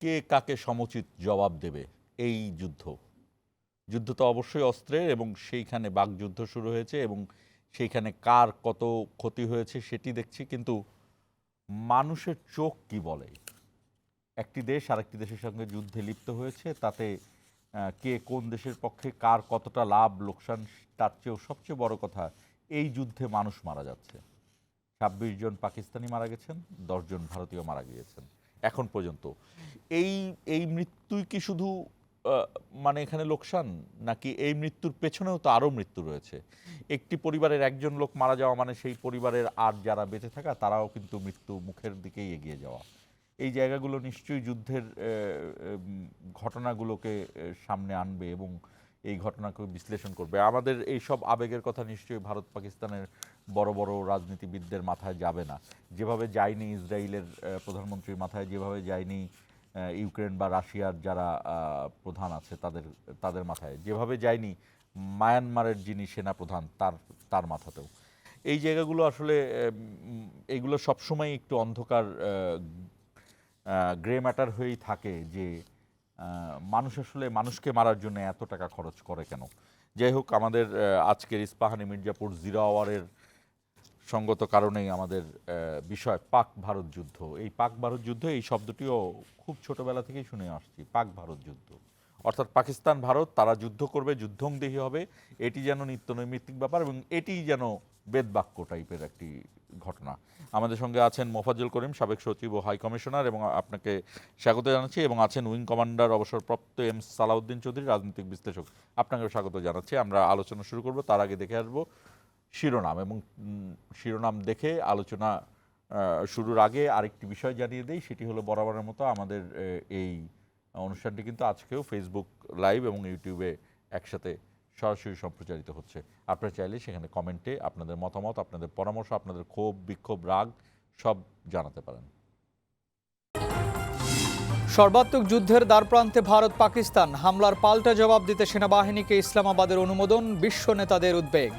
কে কাকে সমুচিত জবাব দেবে এই যুদ্ধ। যুদ্ধ তো অবশ্যই অস্ত্রের, এবং সেইখানে বাকযুদ্ধ শুরু হয়েছে, এবং সেইখানে কার কত ক্ষতি হয়েছে সেটি দেখছি। কিন্তু মানুষের চোখ কি বলে? একটি দেশ আরেকটি দেশের সঙ্গে যুদ্ধে লিপ্ত হয়েছে, তাতে কে কোন দেশের পক্ষে কার কতটা লাভ লোকসান, তার চেয়েও সবচেয়ে বড় কথা এই যুদ্ধে মানুষ মারা যাচ্ছে। ২৬ জন পাকিস্তানি মারা গেছেন, ১০ জন ভারতীয় মারা গিয়েছেন এখন পর্যন্ত। এই এই মৃত্যুই কি শুধু মানে এখানে লোকসান, নাকি এই মৃত্যুর পেছনেও তো আরও মৃত্যু রয়েছে? একটি পরিবারের একজন লোক মারা যাওয়া মানে সেই পরিবারের আর যারা বেঁচে থাকা তারাও কিন্তু মৃত্যু মুখের দিকেই এগিয়ে যাওয়া। এই জায়গাগুলো নিশ্চয়ই যুদ্ধের ঘটনাগুলোকে সামনে আনবে এবং এই ঘটনাকে বিশ্লেষণ করবে। আমাদের এই সব আবেগের কথা নিশ্চয়ই ভারত পাকিস্তানের বড় বড় রাজনীতিবিদদের মাথায় যাবে না। যেভাবে যায়নি ইসরায়েলের প্রধানমন্ত্রীর মাথায়, যেভাবে যায়নি ইউক্রেন বা রাশিয়ার যারা প্রধান আছে তাদের মাথায়, যেভাবে যায়নি মায়ানমারের যিনি সেনাপ্রধান তার মাথাতেও। এই জায়গাগুলো আসলে এইগুলো সবসময় একটু অন্ধকার গ্রে ম্যাটার হয়েই থাকে, যে মানুষ আসলে মানুষকে মারার জন্য এত টাকা খরচ করে কেন। যাই হোক, আমাদের আজকের ইস্পাহানি মির্জাপুর জিরো আওয়ারের সঙ্গত কারণেই আমাদের বিষয় পাক ভারত যুদ্ধ। এই পাক ভারত যুদ্ধ, এই শব্দটিও খুব ছোটবেলা থেকেই শুনে আসছি, পাক ভারত যুদ্ধ। অর্থাৎ পাকিস্তান ভারত তারা যুদ্ধ করবে, যুদ্ধংদেহী হবে, এটি যেন নিত্য নৈমিত্তিক ব্যাপার, এবং এটি যেন বেদবাক্য টাইপের একটি ঘটনা। আমাদের সঙ্গে আছেন মোফাজ্জল করিম, সাবেক সচিব ও হাই কমিশনার, এবং আপনাকে স্বাগত জানাচ্ছি। এবং আছেন উইং কমান্ডার অবসরপ্রাপ্ত এম সালাউদ্দিন চৌধুরী, রাজনৈতিক বিশ্লেষক। আপনাকেও স্বাগত জানাচ্ছি। আমরা আলোচনা শুরু করব, তার আগে দেখে আসবো শিরোনাম, এবং শিরোনাম দেখে আলোচনা শুরুর আগে আরেকটি বিষয় জানিয়ে দেই, সেটি হলো বরাবরের মতো আমাদের এই অনুষ্ঠানটি কিন্তু আজকেও ফেসবুক লাইভ এবং ইউটিউবে একসাথে সরাসরি সম্প্রচারিত হচ্ছে। আপনারা চাইলে সেখানে কমেন্টে আপনাদের মতামত, আপনাদের পরামর্শ, আপনাদের ক্ষোভ, বিক্ষোভ, রাগ সব জানাতে পারেন। সর্বাত্মক যুদ্ধের দ্বারপ্রান্তে ভারত পাকিস্তান, হামলার পাল্টা জবাব দিতে সেনাবাহিনীকে ইসলামাবাদের অনুমোদন, বিশ্ব নেতাদের উদ্বেগ।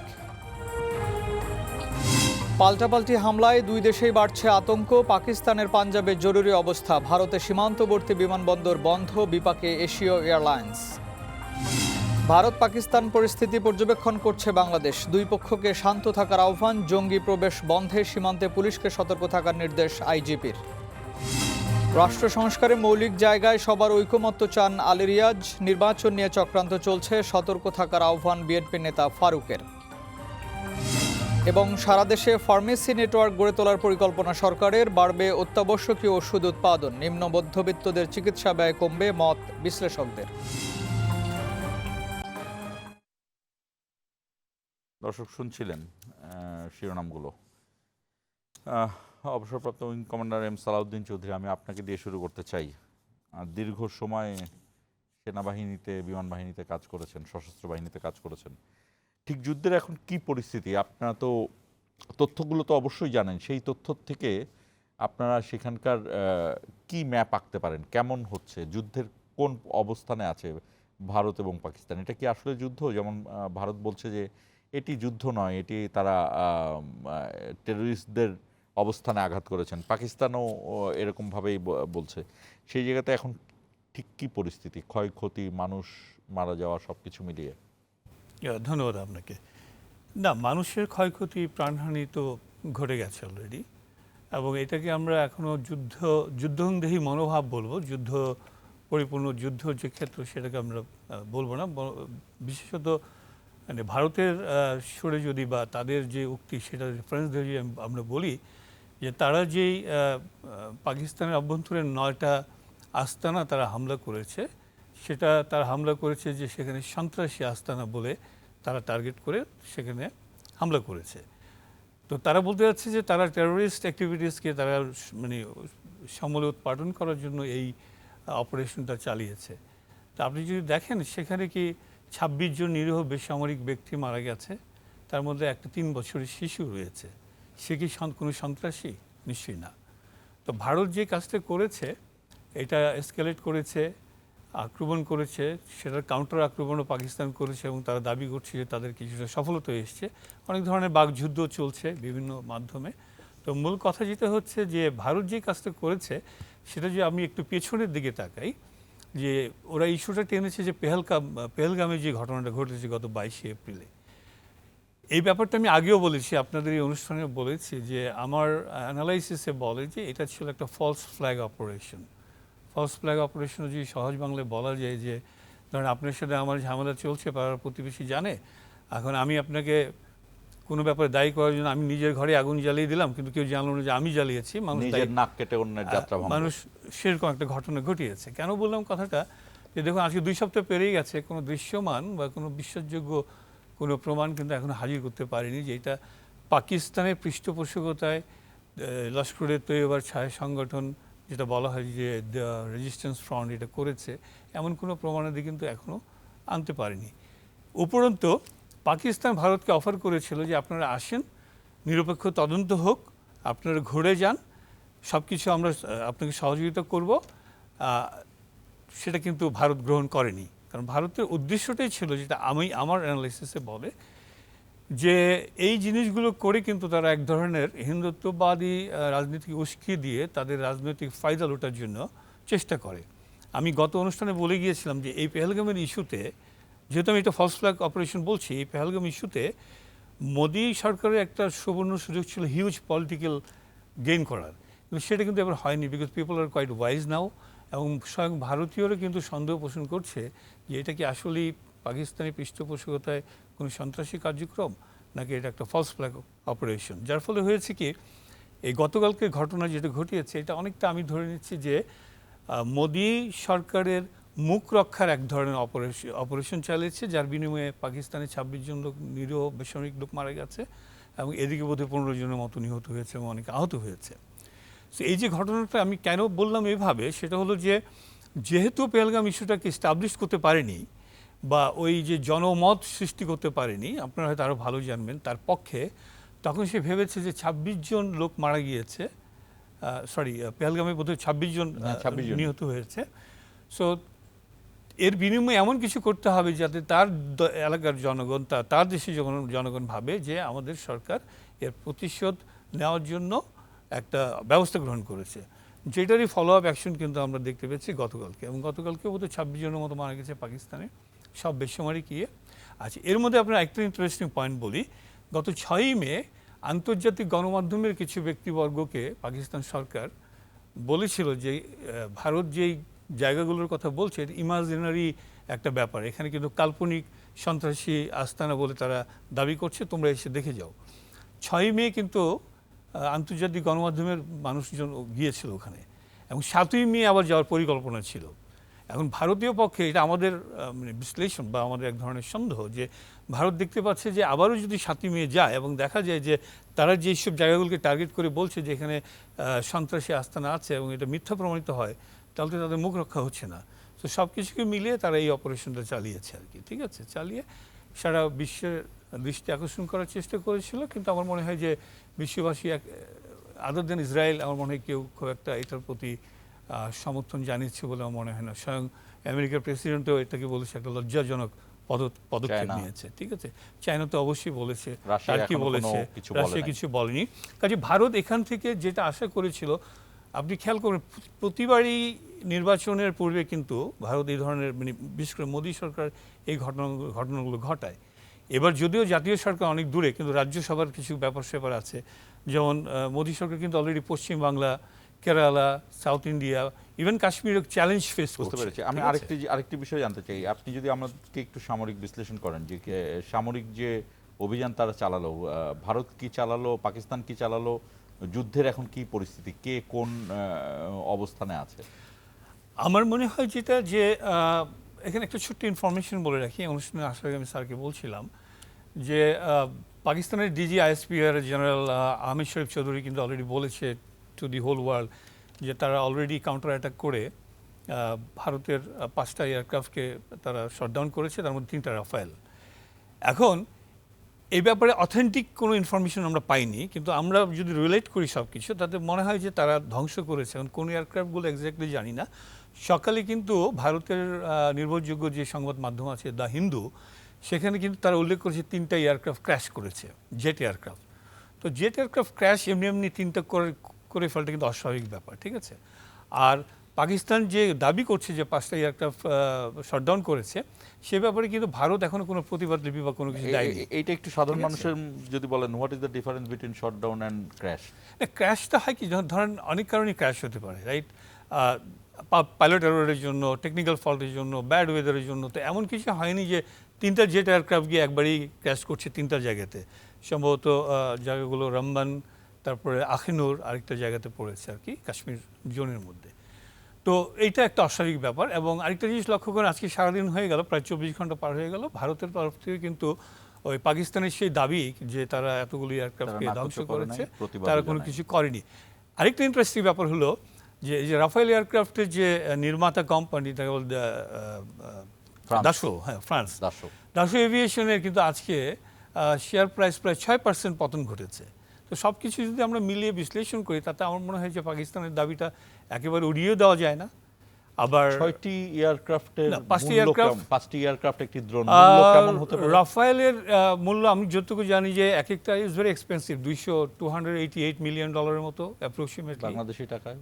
পাল্টাপাল্টি হামলায় দুই দেশেই বাড়ছে আতঙ্ক, পাকিস্তানের পাঞ্জাবে জরুরি অবস্থা, ভারতে সীমান্তবর্তী বিমানবন্দর বন্ধ, বিপাকে এশীয় এয়ারলাইন্স। ভারত পাকিস্তান পরিস্থিতি পর্যবেক্ষণ করছে বাংলাদেশ, দুই পক্ষকে শান্ত থাকার আহ্বান, জঙ্গি প্রবেশ বন্ধে সীমান্তে পুলিশকে সতর্ক থাকার নির্দেশ আইজিপির। রাষ্ট্র সংস্কারে মৌলিক জায়গায় সবার ঐকমত্য চান আলী রিয়াজ, নির্বাচন নিয়ে চক্রান্ত চলছে, সতর্ক থাকার আহ্বান বিএনপি নেতা ফারুকের। এবং সারা দেশে ফার্মেসি নেটওয়ার্ক গড়ে তোলার পরিকল্পনা সরকারের, বাড়বে অত্যাবশ্যকীয় ওষুধ উৎপাদন, নিম্ন মধ্যবিত্তদের চিকিৎসা ব্যয় কমবে, মত বিশ্লেষকদের। দর্শক শুনছিলেন শিরোনামগুলো। অবসরপ্রাপ্ত wing commander M Salahuddin Chowdhury, আমি আপনাকে দিয়ে শুরু করতে চাই। দীর্ঘ সময় সেনাবাহিনীতে, বিমান বাহিনীতে কাজ করেছেন, সশস্ত্র বাহিনীতে কাজ করেছেন। ঠিক যুদ্ধের এখন কি পরিস্থিতি? আপনারা তো তথ্যগুলো তো অবশ্যই জানেন, সেই তথ্য থেকে আপনারা সেখানকার কি ম্যাপ আঁকতে পারেন? কেমন হচ্ছে যুদ্ধের, কোন অবস্থানে আছে ভারত এবং পাকিস্তান? এটা কি আসলে যুদ্ধ? যেমন ভারত বলছে যে এটি যুদ্ধ নয়, এটি তারা টেররিস্টদের অবস্থানে আঘাত করেছেন, পাকিস্তানও এরকমভাবেই বলছে। সেই জায়গাতে এখন ঠিক কী পরিস্থিতি, ক্ষয়ক্ষতি, মানুষ মারা যাওয়া, সব কিছু মিলিয়ে? ধন্যবাদ আপনাকে। না, মানুষের ক্ষয়ক্ষতি, প্রাণহানি তো ঘটে গেছে অলরেডি, এবং এটাকে আমরা এখনও যুদ্ধংদেহী মনোভাব বলবো। পরিপূর্ণ যুদ্ধ যে ক্ষেত্র, সেটাকে আমরা বলবো না। বিশেষত মানে ভারতের সুরে যদি বা তাদের যে উক্তি, সেটা রেফারেন্স দিয়ে যদি আমরা বলি যে তারা যেই পাকিস্তানের অভ্যন্তরে 9টা আস্তানা তারা হামলা করেছে, সেটা তারা হামলা করেছে যে সেখানে সন্ত্রাসী আস্তানা বলে তারা টার্গেট করে সেখানে হামলা করেছে। তো তারা বলতে যাচ্ছে যে তারা টেরোরিস্ট অ্যাক্টিভিটিসকে তারা মানে সমূলে উৎপাদন করার জন্য এই অপারেশনটা চালিয়েছে। তো আপনি যদি দেখেন, সেখানে কি 26 জন নিরীহ বেসামরিক ব্যক্তি মারা গেছে, তার মধ্যে একটা 3 বছরের শিশু রয়েছে। সে কি কোনো সন্ত্রাসী? নিশ্চয়ই না। তো ভারত যে কাজটা করেছে, এটা এসকেলেট করেছে, আক্রমণ করেছে, সেটার কাউন্টার আক্রমণও পাকিস্তান করেছে, এবং তারা দাবি করছে যে তাদের কিছুটা সফলতা এসছে। অনেক ধরনের বাকযুদ্ধ চলছে বিভিন্ন মাধ্যমে। তো মূল কথা যেটা হচ্ছে যে ভারত যে কাজটা করেছে, সেটা যে আমি একটু পেছনের দিকে তাকাই, যে ওরা ইস্যুটা টেনেছে যে পেহেলগামে যে ঘটনাটা ঘটেছে গত 22শে এপ্রিলে। এই ব্যাপারটা আমি আগেও বলেছি, আপনাদের এই অনুষ্ঠানে বলেছি যে আমার অ্যানালাইসিসে বলে যে এটা ছিল একটা false flag operation. False flag operation যদি সহজ বাংলায় বলা যায় যে, ধরেন আপনার সাথে আমার ঝামেলা চলছে, পাড়ার প্রতিবেশী জানে, এখন আমি আপনাকে কোনো ব্যাপারে দায়ী করার জন্য আমি নিজের ঘরে আগুন জ্বালিয়ে দিলাম, কিন্তু কেউ জানলো না যে আমি জ্বালিয়েছি, নিজের নাক কেটে অন্যের যাত্রা ভঙ্গ। মানুষ সেরকম একটা ঘটনা ঘটিয়েছে। কেন বললাম কথাটা, যে দেখুন আজকে 2 সপ্তাহ পেরিয়ে গেছে, কোনো দৃশ্যমান বা কোনো বিশ্বাসযোগ্য কোনো প্রমাণ কিন্তু এখনো হাজির করতে পারেনি যে এটা পাকিস্তানের পৃষ্ঠপোষকতায় লস্করে তৈয়বার ছায়া সংগঠন, যেটা বলা হয় যে দ্য রেজিস্ট্যান্স ফ্রন্ট, এটা করেছে, এমন কোনো প্রমাণাদি কিন্তু এখনো আনতে পারেনি। উপরন্তু পাকিস্তান ভারতকে অফার করেছিল যে আপনারা আসেন, নিরপেক্ষ তদন্ত হোক, আপনারা ঘুরে যান, সব কিছু আমরা আপনাকে সহযোগিতা করব। সেটা কিন্তু ভারত গ্রহণ করেনি, কারণ ভারতের উদ্দেশ্যটাই ছিল, যেটা আমার অ্যানালাইসিসে বলে, যে এই জিনিসগুলো করে কিন্তু তারা এক ধরনের হিন্দুত্ববাদী রাজনীতিকে উস্কে দিয়ে তাদের রাজনৈতিক ফায়দা লোটার জন্য চেষ্টা করে। আমি গত অনুষ্ঠানে বলে গিয়েছিলাম যে এই পেহেলগামের ইস্যুতে, যেহেতু আমি এটা ফলস ফ্ল্যাগ অপারেশন বলছি, এই পেহেলগাম ইস্যুতে মোদি সরকারের একটা সুবর্ণ সুযোগ ছিল হিউজ পলিটিক্যাল গেইন করার, কিন্তু সেটা কিন্তু এবার হয়নি, because people are quite wise now. এবং স্বয়ং ভারতীয়রা কিন্তু সন্দেহ পোষণ করছে যে এটা কি আসলেই পাকিস্তানি পৃষ্ঠপোষকতায় কোনো সন্ত্রাসী কার্যক্রম, নাকি এটা একটা ফলস ফ্ল্যাগ অপারেশন। যার ফলে হয়েছে কি, এই গতকালকে ঘটনা যেটা ঘটিয়েছে, এটা অনেকটা আমি ধরে নিচ্ছি যে মোদি সরকারের মুখ রক্ষার এক ধরনের অপারেশন চালিয়েছে, যার বিনিময়ে পাকিস্তানে 26 জন লোক, নিরীহ বেসামরিক লোক মারা গেছে, এবং এদিকে বোধহয় 15 জনের মতো নিহত হয়েছে এবং অনেকে আহত হয়েছে। সো এই যে ঘটনাটা আমি কেন বললাম এভাবে, সেটা হলো যে যেহেতু পেহেলগাম ইস্যুটাকে এস্টাবলিশ করতে পারেনি বা ওই যে জনমত সৃষ্টি করতে পারেনি, আপনারা হয়তো আরও ভালো জানবেন, তার পক্ষে, তখন সে ভেবেছে যে 26 জন লোক মারা গিয়েছে, পেহেলগামে বোধহয় 26 জন নিহত হয়েছে। সো এর বিনিময়ে এমন কিছু করতে হবে যাতে তার এলাকার জনগণ, তার দেশের জনগণ ভাবে যে আমাদের সরকার এর প্রতিশোধ নেওয়ার জন্য একটা ব্যবস্থা গ্রহণ করেছে, যেটারই ফলো আপ অ্যাকশন কিন্তু আমরা দেখতে পেয়েছি গতকালকে। এবং গতকালকে বোধহয় 26 জনের মতো মারা গেছে পাকিস্তানে, সব বেসামরিক ইয়ে। আচ্ছা, এর মধ্যে আপনার একটা ইন্টারেস্টিং পয়েন্ট বলি, গত 6ই মে আন্তর্জাতিক গণমাধ্যমের কিছু ব্যক্তিবর্গকে পাকিস্তান সরকার বলেছিল যে ভারত যেই জায়গাগুলোর কথা বলছে এটা ইমাজিনারি একটা ব্যাপার, এখানে কিন্তু কাল্পনিক সন্ত্রাসী আস্তানা বলে তারা দাবি করছে, তোমরা এসে দেখে যাও। 6ই মে কিন্তু আন্তর্জাতিক গণমাধ্যমের মানুষজন গিয়েছিল ওখানে, এবং 7ই মে আবার যাওয়ার পরিকল্পনা ছিল। এখন ভারতীয় পক্ষে এটা আমাদের মানে বিশ্লেষণ বা আমাদের এক ধরনের সন্দেহ যে ভারত দেখতে পাচ্ছে যে আবারও যদি 7ই মে যায় এবং দেখা যায় যে তারা যেসব জায়গাগুলোকে টার্গেট করে বলছে যে এখানে সন্ত্রাসী আস্তানা আছে এবং এটা মিথ্যা প্রমাণিত হয়, তাহলে তো তাদের মুখ রক্ষা হচ্ছে না। তো সব কিছুকে মিলিয়ে তারা এই অপারেশনটা চালিয়েছে আর কি, ঠিক আছে, চালিয়ে সারা বিশ্বের দৃষ্টি আকর্ষণ করার চেষ্টা করেছিল। কিন্তু আমার মনে হয় যে বিশ্ববাসী আদার দেন ইসরায়েল, আমার মনে হয় কেউ খুব একটা এটার প্রতি সমর্থন জানিয়েছে বলে আমার মনে হয় না। স্বয়ং আমেরিকার প্রেসিডেন্টও এটাকে বলেছে একটা লজ্জাজনক পদক্ষেপ নিয়েছে, ঠিক আছে। চায়না তো অবশ্যই বলেছে, টার্কি বলেছে, রাশিয়া কিছু বলেনি। কাজে ভারত এখান থেকে যেটা আশা করেছিল, আপনি খেয়াল করবেন প্রতিবারই নির্বাচনের পূর্বে কিন্তু ভারত এই ধরনের, মানে বিশেষ করে মোদী সরকার এই ঘটনাগুলো ঘটায়। এবার যদিও জাতীয় সরকার অনেক দূরে, কিন্তু রাজ্যসভার কিছু ব্যাপার স্যাপার আছে, যেমন মোদী সরকার কিন্তু already Paschimbangla, Kerala, south India, even কাশ্মীরের চ্যালেঞ্জ ফেস করতে পেরেছে। আমি আরেকটি বিষয় জানতে চাই, আপনি যদি আমাদেরকে একটু সামরিক বিশ্লেষণ করেন যে সামরিক যে অভিযান তারা চালালো, ভারত কি চালালো, পাকিস্তান কি চালালো, যুদ্ধের এখন কি পরিস্থিতি, কে কোন অবস্থানে আছে? আমার মনে হয় যেটা, যে এখানে একটা ছোট্ট ইনফরমেশন বলে রাখি, অনুষ্ঠানে আসার আগে আমি স্যারকে বলছিলাম যে পাকিস্তানের ডিজি আইএসপিআর জেনারেল আহমেদ শরীফ চৌধুরী কিন্তু অলরেডি বলেছে টু দি হোল ওয়ার্ল্ড যে তারা অলরেডি কাউন্টার অ্যাটাক করে ভারতের 5টা এয়ারক্রাফটকে তারা শটডাউন করেছে, তার মধ্যে 3টা রাফেল। এখন এই ব্যাপারে অথেন্টিক কোনো ইনফরমেশন আমরা পাইনি, কিন্তু আমরা যদি রিলেট করি সব কিছু, তাতে মনে হয় যে তারা ধ্বংস করেছে। এখন কোন এয়ারক্রাফটগুলো এক্স্যাক্টলি জানি না। সকালে কিন্তু ভারতের নির্ভরযোগ্য যে সংবাদ মাধ্যম আছে দ্য হিন্দু, সেখানে কিন্তু তারা উল্লেখ করেছে 3টা এয়ারক্রাফট ক্র্যাশ করেছে, জেট এয়ারক্রাফট। তো জেট এয়ারক্রাফট ক্র্যাশ এমনি 3টা করে ফেলটা কিন্তু অস্বাভাবিক ব্যাপার, ঠিক আছে। আর পাকিস্তান যে দাবি করছে যে 5টা এয়ারক্রাফট শটডাউন করেছে সে ব্যাপারে কিন্তু ভারত এখনো কোনো প্রতিবাদ লিপি বা কোনো কিছু দেয়নি। এইটা একটু সাধারণ ঠিক আছে? মানুষের যদি বলেন, what is the difference between shutdown and crash? ক্র্যাশটা হয় কি, ধরেন অনেক কারণে ক্র্যাশ হতে পারে, রাইট? পাইলট এররের জন্য, টেকনিক্যাল ফল্টের জন্য, ব্যাড ওয়েদারের জন্য। তো এমন কিছু হয়নি যে 3টা জেট এয়ারক্রাফট গিয়ে একবারই ক্র্যাশ করছে 3টা জায়গাতে। সম্ভবত জায়গাগুলো রমবান, তারপরে আখিনুর আরেকটা জায়গাতে পড়েছে আর কি, কাশ্মীর জোনের মধ্যে। তো এইটা একটা অস্বাভাবিক ব্যাপার। এবং আরেকটা জিনিস লক্ষ্য করেন, আজকে সারাদিন হয়ে গেল, প্রায় 24 ঘন্টা পার হয়ে গেল, ভারতের তরফ থেকে কিন্তু ওই পাকিস্তানের সেই দাবি যে তারা এতগুলি এয়ারক্রাফটকে তারা ধ্বংস নাকচ করে করেছে, নাই, প্রতিবাদও তারা কোনো জানায়নি। কিছু করেনি। আরেকটা ইন্টারেস্টিং ব্যাপার হলো যে এই যে রাফেল এয়ারক্রাফটের যে নির্মাতা কোম্পানি, তাকে বল ফ্রান্স। দাসো, হ্যাঁ ফ্রান্স, দর্শক, দাসো এভিয়েশনের কিন্তু আজকে শেয়ার প্রাইস প্রায় 6% পতন ঘটেছে। তো সব কিছু যদি আমরা মিলিয়ে বিশ্লেষণ করি, তাতে আমার মনে হয় যে পাকিস্তানের দাবিটা একেবারে উড়িয়ে দেওয়া যায় না। আবার 6টি এয়ারক্রাফটের না, 5টি মূল্য aircraft- কেমন? 5টি এয়ারক্রাফট একটি ড্রোন মূল্য কেমন হতে পারে? রাফায়েলের মূল্য আমি যতটুকু জানি যে এক একটা ইজ ভেরি এক্সপেন্সিভ, $288 মিলিয়ন মতো অ্যাপ্রক্সিমেটলি। বাংলাদেশি টাকায়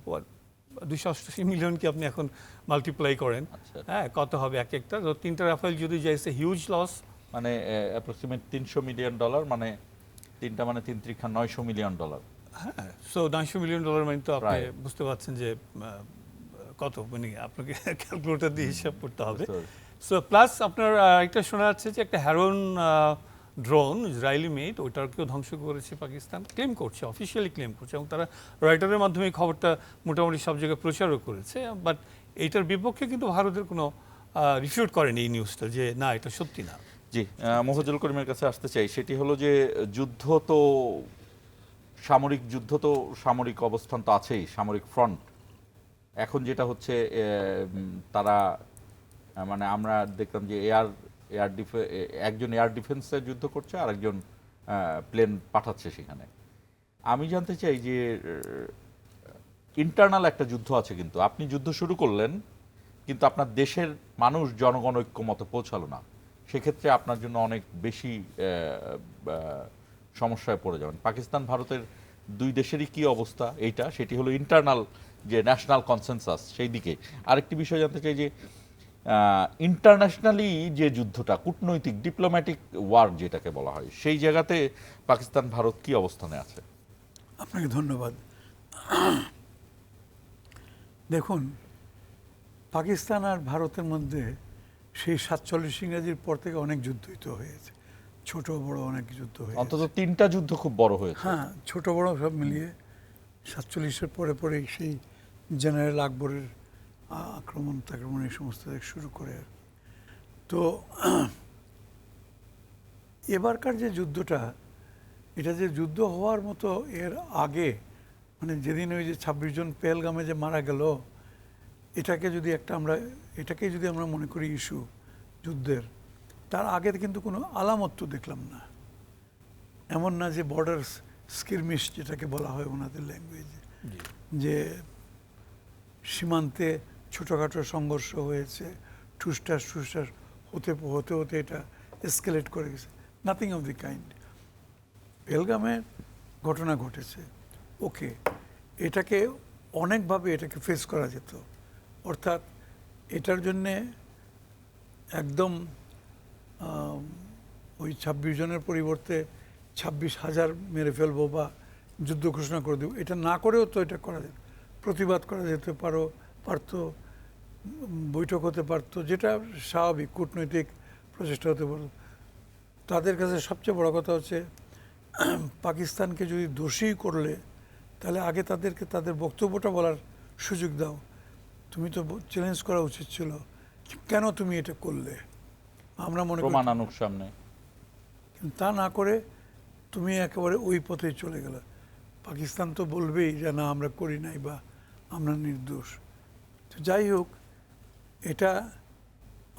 288 মিলিয়ন কি আপনি এখন মাল্টিপ্লাই করেন, আচ্ছা, হ্যাঁ কত হবে এক একটা? তো 3টা রাফায়েল যদি যাইছে হিউজ লস। মানে অ্যাপ্রক্সিমেট $300 মিলিয়ন, মানে 3টা মানে 3 × 900 মিলিয়ন ডলার। হ্যাঁ, সো $900 মিলিয়ন মানে তো আপনি প্রায়। বুঝতে পারছেন যে কত, মানে আপনাকে ক্যালকুলেটর দিয়ে হিসাব করতে হবে। বুঝতে পারছি। সো প্লাস আপনার একটা শোনা যাচ্ছে যে একটা হ্যারন ড্রোন ইসরায়েলি মেড, ওইটাকেও ধ্বংস করেছে পাকিস্তান, ক্লেম করছে, অফিসিয়ালি ক্লেম করছে, এবং তারা রয়টারের মাধ্যমে এই খবরটা মোটামুটি সব জায়গায় প্রচারও করেছে। বাট এইটার বিপক্ষে কিন্তু ভারতের কোনো রিফিউট করেনি এই নিউজটা, যে না এটা সত্যি না। জি, মফিজুল করিমের কাছে আসতে চাই। সেটি হলো যে যুদ্ধ তো সামরিক যুদ্ধ, তো সামরিক অবস্থান তো আছেই, সামরিক ফ্রন্ট। এখন যেটা হচ্ছে তারা মানে আমরা দেখলাম যে একজন এয়ার ডিফেন্সের যুদ্ধ করছে, আর একজন প্লেন পাঠাচ্ছে সেখানে। আমি জানতে চাই যে ইন্টারনাল একটা যুদ্ধ আছে, কিন্তু আপনি যুদ্ধ শুরু করলেন, কিন্তু আপনার দেশের মানুষ জনগণ ঐক্যমতে পৌঁছালো না, সেক্ষেত্রে আপনার জন্য অনেক বেশি সমস্যায় পড়ে যাবেন। পাকিস্তান ভারতের দুই দেশেরই কি অবস্থা এইটা, সেটি হলো ইন্টারনাল যে ন্যাশনাল কনসেনসাস, সেই দিকে। আরেকটি বিষয় জানতে চাই যে ইন্টারন্যাশনালি যে যুদ্ধটা, কূটনৈতিক ডিপ্লোম্যাটিক ওয়ার যেটাকে বলা হয়, সেই জায়গাতে পাকিস্তান ভারত কি অবস্থানে আছে? আপনাকে ধন্যবাদ। দেখুন, পাকিস্তান আর ভারতের মধ্যে সেই 47 ইংরেজির পর থেকে অনেক যুদ্ধই তো হয়েছে, ছোট বড় অনেক যুদ্ধ হয়েছে। অন্তত 3টা যুদ্ধ খুব বড় হয়েছে। হ্যাঁ, ছোট বড় সব মিলিয়ে 47-এর পরে পরে সেই জেনারেল আকবরের আক্রমণ এই সমস্ত থেকে শুরু করে। তো এবারকার যে যুদ্ধটা, এটা যে যুদ্ধ হওয়ার মতো এর আগে, মানে যেদিন ওই যে 26 জন পেহেলগামে যে মারা গেল, এটাকেই যদি আমরা মনে করি ইস্যু যুদ্ধের, তার আগে কিন্তু কোনো আলামত তো দেখলাম না। এমন না যে বর্ডার স্কিরমিশ যেটাকে বলা হয় ওনাদের ল্যাঙ্গুয়েজে, যে সীমান্তে ছোটোখাটো সংঘর্ষ হয়েছে, ঠুসঠাস হতে হতে এটা এসকেলেট করে গেছে, নাথিং অফ দি কাইন্ড। পেহেলগামের ঘটনা ঘটেছে, ওকে, এটাকে অনেকভাবে এটাকে ফেস করা যেত। অর্থাৎ এটার জন্যে একদম ওই 26 জনের পরিবর্তে 26,000 মেরে ফেলবো বা যুদ্ধ ঘোষণা করে দেবো, এটা না করেও তো এটা করা যেত, প্রতিবাদ করা যেতে পারতো, বৈঠক হতে পারতো, যেটা স্বাভাবিক কূটনৈতিক প্রচেষ্টা হতে পারত। তাদের কাছে সবচেয়ে বড় কথা হচ্ছে, পাকিস্তানকে যদি দোষী করলে, তাহলে আগে তাদেরকে তাদের বক্তব্যটা বলার সুযোগ দাও। তুমি তো চ্যালেঞ্জ করা উচিত ছিল, কেন তুমি এটা করলে, আমরা মনে করি প্রমাণ আনুক সামনে। কিন্তু তা না করে তুমি একেবারে ওই পথে চলে গেলে, পাকিস্তান তো বলবেই যে না আমরা করি নাই বা আমরা নির্দোষ। তো যাই হোক, এটা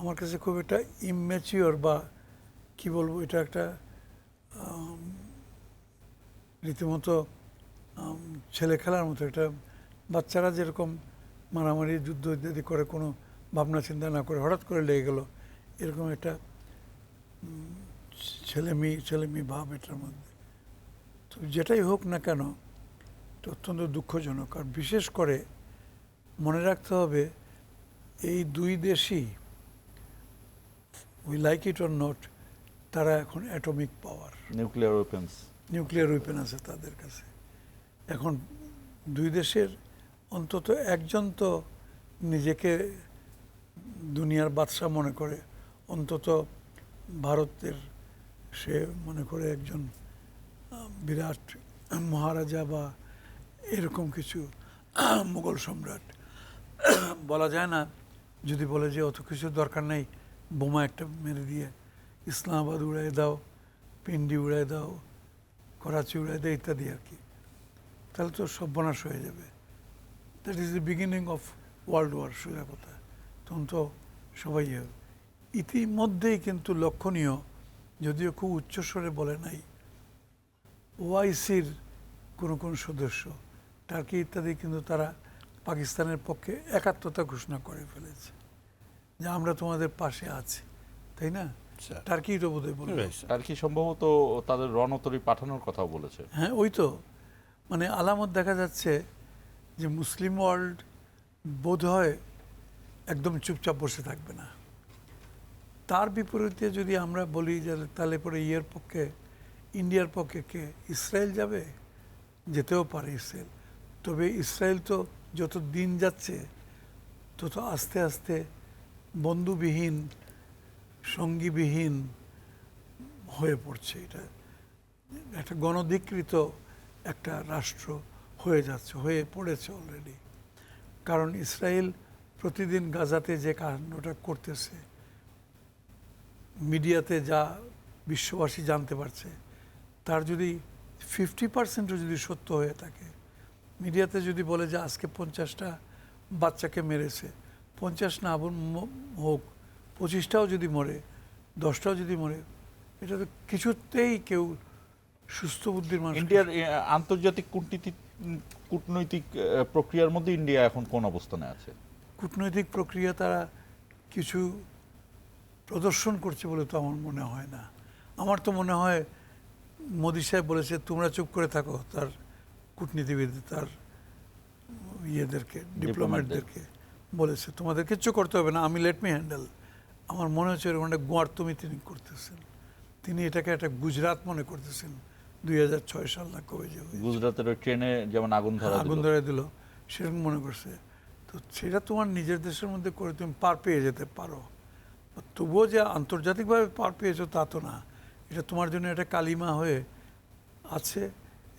আমার কাছে খুব একটা ইম্যাচিওর বা কি বলবো, এটা একটা রীতিমতো ছেলে খেলার মতো, একটা বাচ্চারা যেরকম মারামারি যুদ্ধ ইত্যাদি করে কোনো ভাবনা চিন্তা না করে হঠাৎ করে লেগে গেল, এরকম একটা ছেলেমি ভাব এটার মধ্যে। তো যেটাই হোক না কেন, এটা অত্যন্ত দুঃখজনক। আর বিশেষ করে মনে রাখতে হবে এই দুই দেশই, we like it or not, তারা এখন অ্যাটমিক পাওয়ার, নিউক্লিয়ার ওয়েপেন্স। নিউক্লিয়ার উইপেন আছে তাদের কাছে। এখন দুই দেশের অন্তত একজন তো নিজেকে দুনিয়ার বাদশাহ মনে করে, অন্তত ভারতের সে মনে করে একজন বিরাট মহারাজা বা এরকম কিছু মুঘল সম্রাট। বলা যায় না যদি বলে যে অত কিছু দরকার নেই, বোমা একটা মেরে দিয়ে ইসলামাবাদ উড়াই দাও, পিন্ডি উড়াই দাও, করাচি উড়াই দাও ইত্যাদি আর কি, তাহলে তো সর্বনাশ হয়ে যাবে। That is the beginning of world war, সোজা কথা। তখন তো সবাই ইতিমধ্যেই কিন্তু লক্ষণীয়, যদিও খুব উচ্চস্বরে বলে নাই, ওআইসির কোন সদস্য টার্কি ইত্যাদি কিন্তু তারা পাকিস্তানের পক্ষে একাত্মতা ঘোষণা করে ফেলেছে যে আমরা তোমাদের পাশে আছি, তাই না? টার্কি তো বোধহয় বলবে। আর কি সম্ভবত তাদের রণতরী পাঠানোর কথাও বলেছে। হ্যাঁ, ওই তো মানে আলামত দেখা যাচ্ছে যে মুসলিম ওয়ার্ল্ড বোধ হয় একদম চুপচাপ বসে থাকবে না। তার বিপরীতে যদি আমরা বলি যে তাহলে পরে পক্ষে, ইন্ডিয়ার পক্ষে কে? ইসরায়েল যাবে, যেতেও পারে ইসরায়েল। তবে ইসরায়েল তো যত দিন যাচ্ছে তত আস্তে আস্তে বন্ধুবিহীন, সঙ্গীবিহীন হয়ে পড়ছে। এটা একটা গণধিকৃত একটা রাষ্ট্র হয়ে যাচ্ছে, হয়ে পড়েছে অলরেডি। কারণ ইসরায়েল প্রতিদিন গাজাতে যে কাণ্ডটা করতেছে, মিডিয়াতে যা বিশ্ববাসী জানতে পারছে, তার যদি 50% যদি সত্য হয়ে থাকে, মিডিয়াতে যদি বলে যে আজকে 50টা বাচ্চাকে মেরেছে, 50 না হোক 25টাও যদি মরে, 10টাও যদি মরে, এটা তো কিছুতেই কেউ সুস্থ বুদ্ধির মানুষ। ইন্ডিয়ার আন্তর্জাতিক কূটনৈতিক প্রক্রিয়ার মধ্যে ইন্ডিয়া এখন কোন অবস্থানে আছে? কূটনৈতিক প্রক্রিয়া তারা কিছু প্রদর্শন করছে বলে তো আমার মনে হয় না। আমার তো মনে হয় মোদি সাহেব বলেছে তোমরা চুপ করে থাকো, তার কূটনীতিবিদ, তার ডিপ্লোম্যাটদেরকে বলেছে তোমাদের কিচ্ছু করতে হবে না, আমি লেট মি হ্যান্ডেল। আমার মনে হচ্ছে এরকম একটা গোয়ার্তুমি তিনি করতেছেন। তিনি এটাকে একটা গুজরাট মনে করতেছেন 2006 সাল না কবে যে গুজরাটের ওই ট্রেনে যেমন আগুন ধরে দিল, সেরকম মনে করছে। তো সেটা তোমার নিজের দেশের মধ্যে করে তুমি পার পেয়ে যেতে পারো, তবুও যে আন্তর্জাতিকভাবে পার পেয়েছো তা তো না। এটা তোমার জন্য একটা কালিমা হয়ে আছে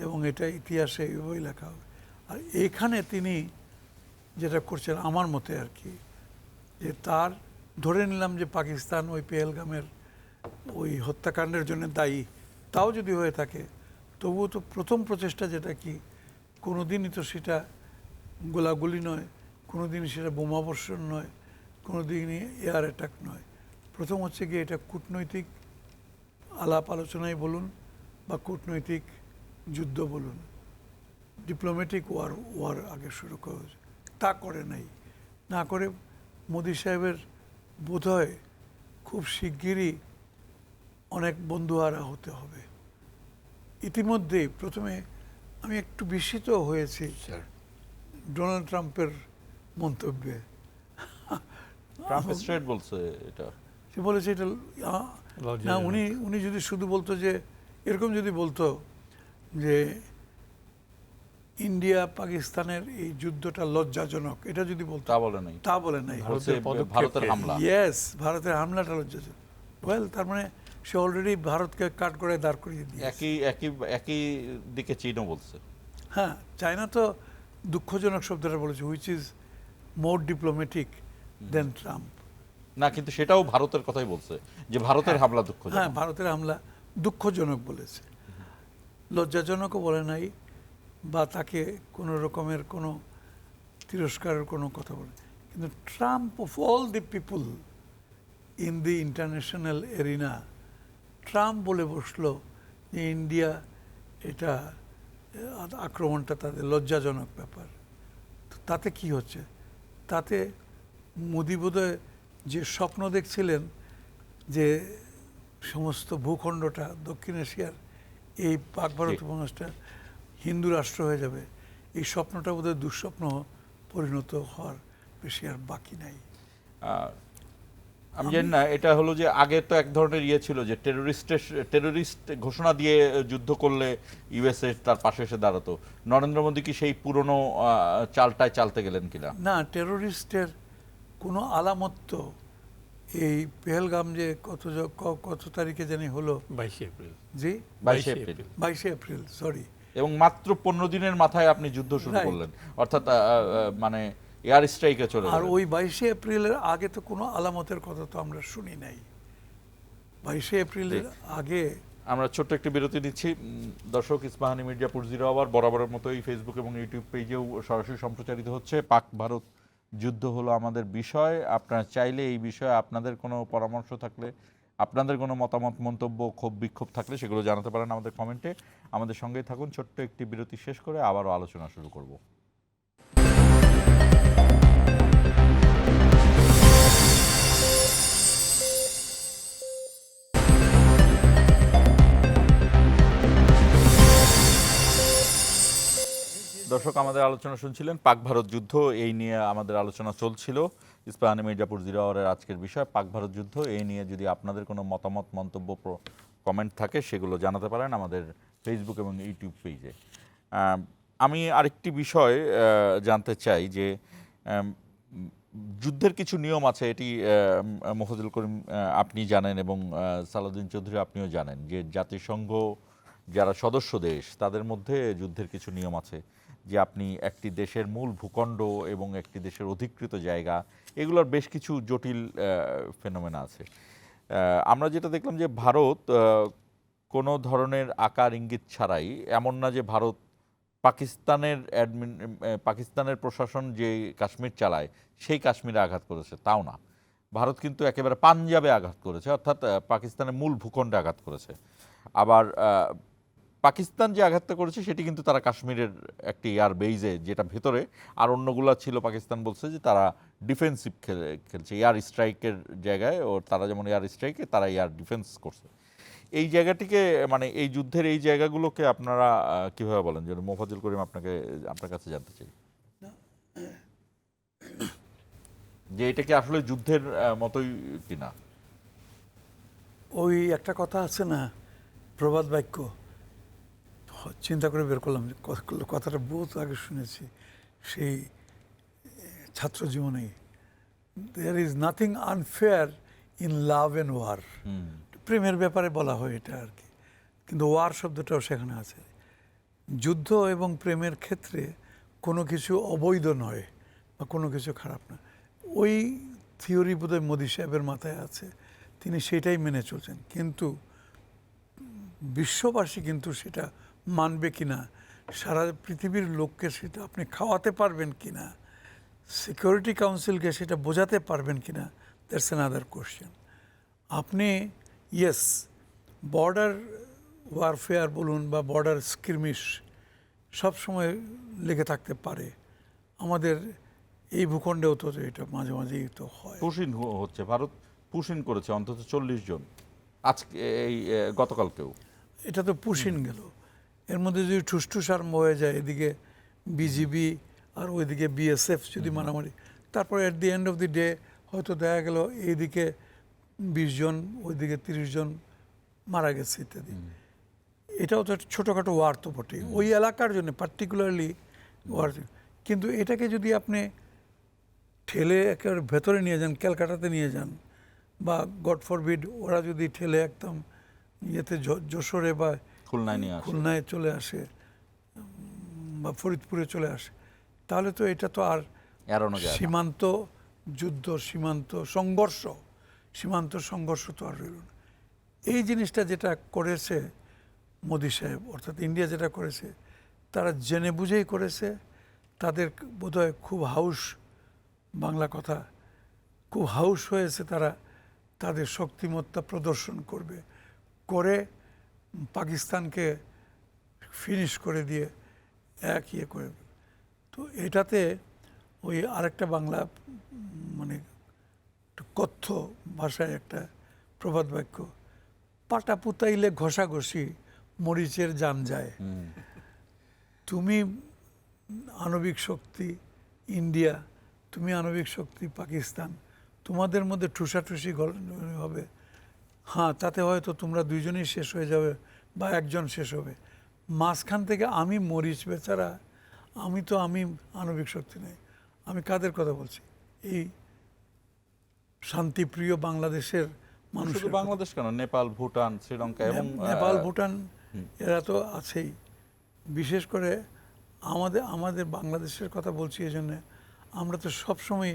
এবং এটা ইতিহাসে এইভাবেই লেখা হবে। আর এইখানে তিনি যেটা করছেন আমার মতে আর কি, যে তার ধরে নিলাম যে পাকিস্তান ওই পেহেলগামের ওই হত্যাকাণ্ডের জন্য দায়ী, তাও যদি হয়ে থাকে, তবুও তো প্রথম প্রচেষ্টা যেটা কি, কোনোদিনই তো সেটা গোলাগুলি নয়, কোনোদিনই সেটা বোমাবর্ষণ নয়, কোনোদিনই এয়ার অ্যাটাক নয়। প্রথম হচ্ছে গিয়ে এটা কূটনৈতিক আলাপ আলোচনায় বলুন বা কূটনৈতিক যুদ্ধ বলুন, ডিপ্লোম্যাটিক ওয়ার আগে শুরু করা, তা করে নাই। না করে মোদি সাহেবের বোধহয় খুব শিগগিরই অনেক বন্ধুহারা হতে হবে। ইতিমধ্যেই প্রথমে আমি একটু বিস্মিত হয়েছি ডোনাল্ড ট্রাম্পের মন্তব্যে। ট্রাম্প স্ট্রেট বলছে এটা, সে বলেছে এটা না, উনি যদি শুধু বলতো যে এরকম যদি বলতো যে ইন্ডিয়া পাকিস্তানের এই যুদ্ধটা লজ্জাজনক, এটা যদি বলতো, তা বলে নাই। ভারতের হামলা, ইয়েস, ভারতের হামলাটা লজ্জাজনক। ওয়েল, তার মানে সে অলরেডি ভারতকে কাট করে দাঁড় করিয়ে দিয়ে একই দিকে চীনও বলছে। হ্যাঁ, চায়না তো দুঃখজনক শব্দটা বলেছে, which is more diplomatic than Trump. না, কিন্তু সেটাও ভারতের কথাই বলছে যে ভারতের হামলা দুঃখজনক। হ্যাঁ, ভারতের হামলা দুঃখজনক বলেছে, লজ্জাজনকও বলে নাই, বা তাকে কোনো রকমের কোনো তিরস্কারের কোনো কথা বলে। কিন্তু Trump of all the people in the international arena, Trump বলে বসলো যে ইন্ডিয়া এটা আক্রমণটা তাদের লজ্জাজনক ব্যাপার। তো তাতে কি হচ্ছে? তাতে মোদি বোধহয় যে স্বপ্ন দেখছিলেন যে সমস্ত ভূখণ্ডটা দক্ষিণ এশিয়ার এই পাক ভারত উপমহাদেশটা হিন্দু রাষ্ট্র হয়ে যাবে, এই স্বপ্নটা বোধহয় দুঃস্বপ্ন পরিণত হওয়ার বেশি আর বাকি নাই। আমি জানি না, এটা হলো যে আগে তো এক ধরনের ইয়ে ছিল যে টেরোরিস্ট ঘোষণা দিয়ে যুদ্ধ করলে ইউএসএ তার পাশে এসে দাঁড়াতো। নরেন্দ্র মোদী কি সেই পুরনো চালটায় চালতে গেলেন কিনা? না, টেরোরিস্টের কোনো আলামত তো এই পেহেলগাম যে কত তারিখে জানি হলো, 22 এপ্রিল। জি 22 এপ্রিল। 22 April, sorry. এবং মাত্র 15 দিনের মাথায় আপনি যুদ্ধ শুরু Right. করলেন, অর্থাৎ মানে এয়ার স্ট্রাইকে চলে আর গেলেন। ওই 22 এপ্রিলের আগে তো কোনো আলামতের কথা তো আমরা শুনি নাই। 22 এপ্রিলের আগে আমরা ছোট্ট একটি বিরতি দিচ্ছি। দর্শক, ইস্পাহানি মির্জাপুর 0 আওয়ার বরাবরের মতোই ফেসবুক এবং ইউটিউব পেজেও সরাসরি সম্প্রচারিত হচ্ছে। পাক ভারত যুদ্ধ হলো আমাদের বিষয়। আপনারা চাইলে এই বিষয়ে আপনাদের কোনো পরামর্শ থাকলে, আপনাদের কোনো মতামত, মন্তব্য, ক্ষোভ বিক্ষোভ থাকলে সেগুলো জানাতে পারেন আমাদের কমেন্টে। আমাদের সঙ্গেই থাকুন। ছোট্ট একটি বিরতি শেষ করে আবারও আলোচনা শুরু করব। দর্শক, আমাদের আলোচনা শুনছিলেন পাক ভারত যুদ্ধ, এই নিয়ে আমাদের আলোচনা চলছিল। ইস্পাহানি মির্জাপুর 0 আওয়ারের আজকের বিষয় পাক ভারত যুদ্ধ। এই নিয়ে যদি আপনাদের কোনো মতামত, মন্তব্য, কমেন্ট থাকে সেগুলো জানাতে পারেন আমাদের ফেসবুক এবং ইউটিউব পেজে। আমি আরেকটি বিষয় জানতে চাই যে যুদ্ধের কিছু নিয়ম আছে, এটি মোফাজ্জল করিম আপনি জানেন এবং সালাউদ্দিন চৌধুরী আপনিও জানেন যে জাতিসংঘ যারা সদস্য দেশ তাদের মধ্যে যুদ্ধের কিছু নিয়ম আছে যে আপনি একটি দেশের মূল ভূখণ্ড এবং একটি দেশের অধিকৃত জায়গা, এগুলোর বেশ কিছু জটিল ফেনোমেনা আছে। আমরা যেটা দেখলাম যে ভারত কোনো ধরনের আকার ইঙ্গিত ছাড়াই, এমন না যে ভারত পাকিস্তানের প্রশাসন যে কাশ্মীর চালায় সেই কাশ্মীরে আঘাত করেছে তাও না, ভারত কিন্তু একেবারে পাঞ্জাবে আঘাত করেছে, অর্থাৎ পাকিস্তানের মূল ভূখণ্ডে আঘাত করেছে। আবার পাকিস্তান যে আঘাতটা করেছে সেটি কিন্তু তারা কাশ্মীরের একটি এয়ার বেইজে, যেটা ভেতরে, আর অন্যগুলা ছিল পাকিস্তান বলছে যে তারা ডিফেন্সিভ খেলছে, এয়ার স্ট্রাইকের জায়গায়, ও তারা যেমন এয়ার স্ট্রাইকে তারা এয়ার ডিফেন্স করছে। এই জায়গাটিকে, মানে এই যুদ্ধের এই জায়গাগুলোকে আপনারা কিভাবে বলেন? যেন মোফাজ্জল করিম আপনার কাছে জানতে চাই যে এটা কি আসলে যুদ্ধের মতোই কিনা? ওই একটা কথা আছে না, প্রবাদ বাক্য, চিন্তা করে বের করলাম, কথাটা বহুত আগে শুনেছি সেই ছাত্র জীবনেই। There is nothing unfair in love and war. প্রেমের ব্যাপারে বলা হয় এটা আর কি, কিন্তু ওয়ার শব্দটাও সেখানে আছে। যুদ্ধ এবং প্রেমের ক্ষেত্রে কোনো কিছু অবৈধ নয় বা কোনো কিছু খারাপ না। ওই থিওরি বোধহয় মোদি সাহেবের মাথায় আছে, তিনি সেটাই মেনে চলছেন। কিন্তু বিশ্ববাসী কিন্তু সেটা মানবে কিনা, সারা পৃথিবীর লোককে সেটা আপনি খাওয়াতে পারবেন কিনা, সিকিউরিটি কাউন্সিলকে সেটা বোঝাতে পারবেন কিনা, দ্যাটস অ্যানাদার কোশ্চেন। আপনি ইয়েস, বর্ডার ওয়ারফেয়ার বলুন বা বর্ডার স্কিরমিশ সবসময় লেগে থাকতে পারে। আমাদের এই ভূখণ্ডেও তো এটা মাঝে মাঝেই তো হয়। পুশিন হচ্ছে, ভারত পুশিন করেছে অন্তত 40 জন আজকে, এই গতকালকেও। এটা তো পুশিন গেল, এর মধ্যে যদি ঠুসঠুস আরম্ভ হয়ে যায়, এদিকে বিজিবি আর ওইদিকে বিএসএফ যদি মারামারি, তারপরে at the end of the day হয়তো দেখা গেল এইদিকে 20 জন ওইদিকে 30 জন মারা গেছে ইত্যাদি। এটাও তো ছোটোখাটো ওয়ার তো বটে, ওই এলাকার জন্য পার্টিকুলারলি ওয়ার। কিন্তু এটাকে যদি আপনি ঠেলে একেবারে ভেতরে নিয়ে যান, ক্যালকাটাতে নিয়ে যান, বা গড ফরবিড ওরা যদি ঠেলে একদম ইয়েতে যশোরে বা খুলনায় চলে আসে বা ফরিদপুরে চলে আসে, তাহলে তো এটা তো আর সীমান্ত যুদ্ধ, সীমান্ত সংঘর্ষ তো আর রইল না। এই জিনিসটা যেটা করেছে মোদি সাহেব, অর্থাৎ ইন্ডিয়া যেটা করেছে, তারা জেনে বুঝেই করেছে। তাদের বোধহয় খুব হাউস, বাংলা কথা, খুব হাউস হয়েছে, তারা তাদের শক্তিমত্তা প্রদর্শন করে পাকিস্তানকে ফিনিশ করে দিয়ে এক ইয়ে করে। তো এটাতে ওই আরেকটা বাংলা, মানে কথ্য ভাষায় একটা প্রবাদ বাক্য, পাটা পুতাইলে ঘষাঘষি মরিচের জান যায়। তুমি আণবিক শক্তি, ইন্ডিয়া, তুমি আণবিক শক্তি, পাকিস্তান, তোমাদের মধ্যে ঠুসাঠুসি হবে, হ্যাঁ তাতে হয়তো তোমরা দুইজনই শেষ হয়ে যাবে বা একজন শেষ হবে, মাঝখান থেকে আমি মরিচ বেচারা, আমি আণবিক শক্তি নেই। আমি কাদের কথা বলছি? এই শান্তিপ্রিয় বাংলাদেশের মানুষ। শুধু বাংলাদেশ কেন, নেপাল, ভুটান, শ্রীলঙ্কা এবং নেপাল, ভুটান এরা তো আছেই। বিশেষ করে আমাদের বাংলাদেশের কথা বলছি এই জন্যে, আমরা তো সবসময়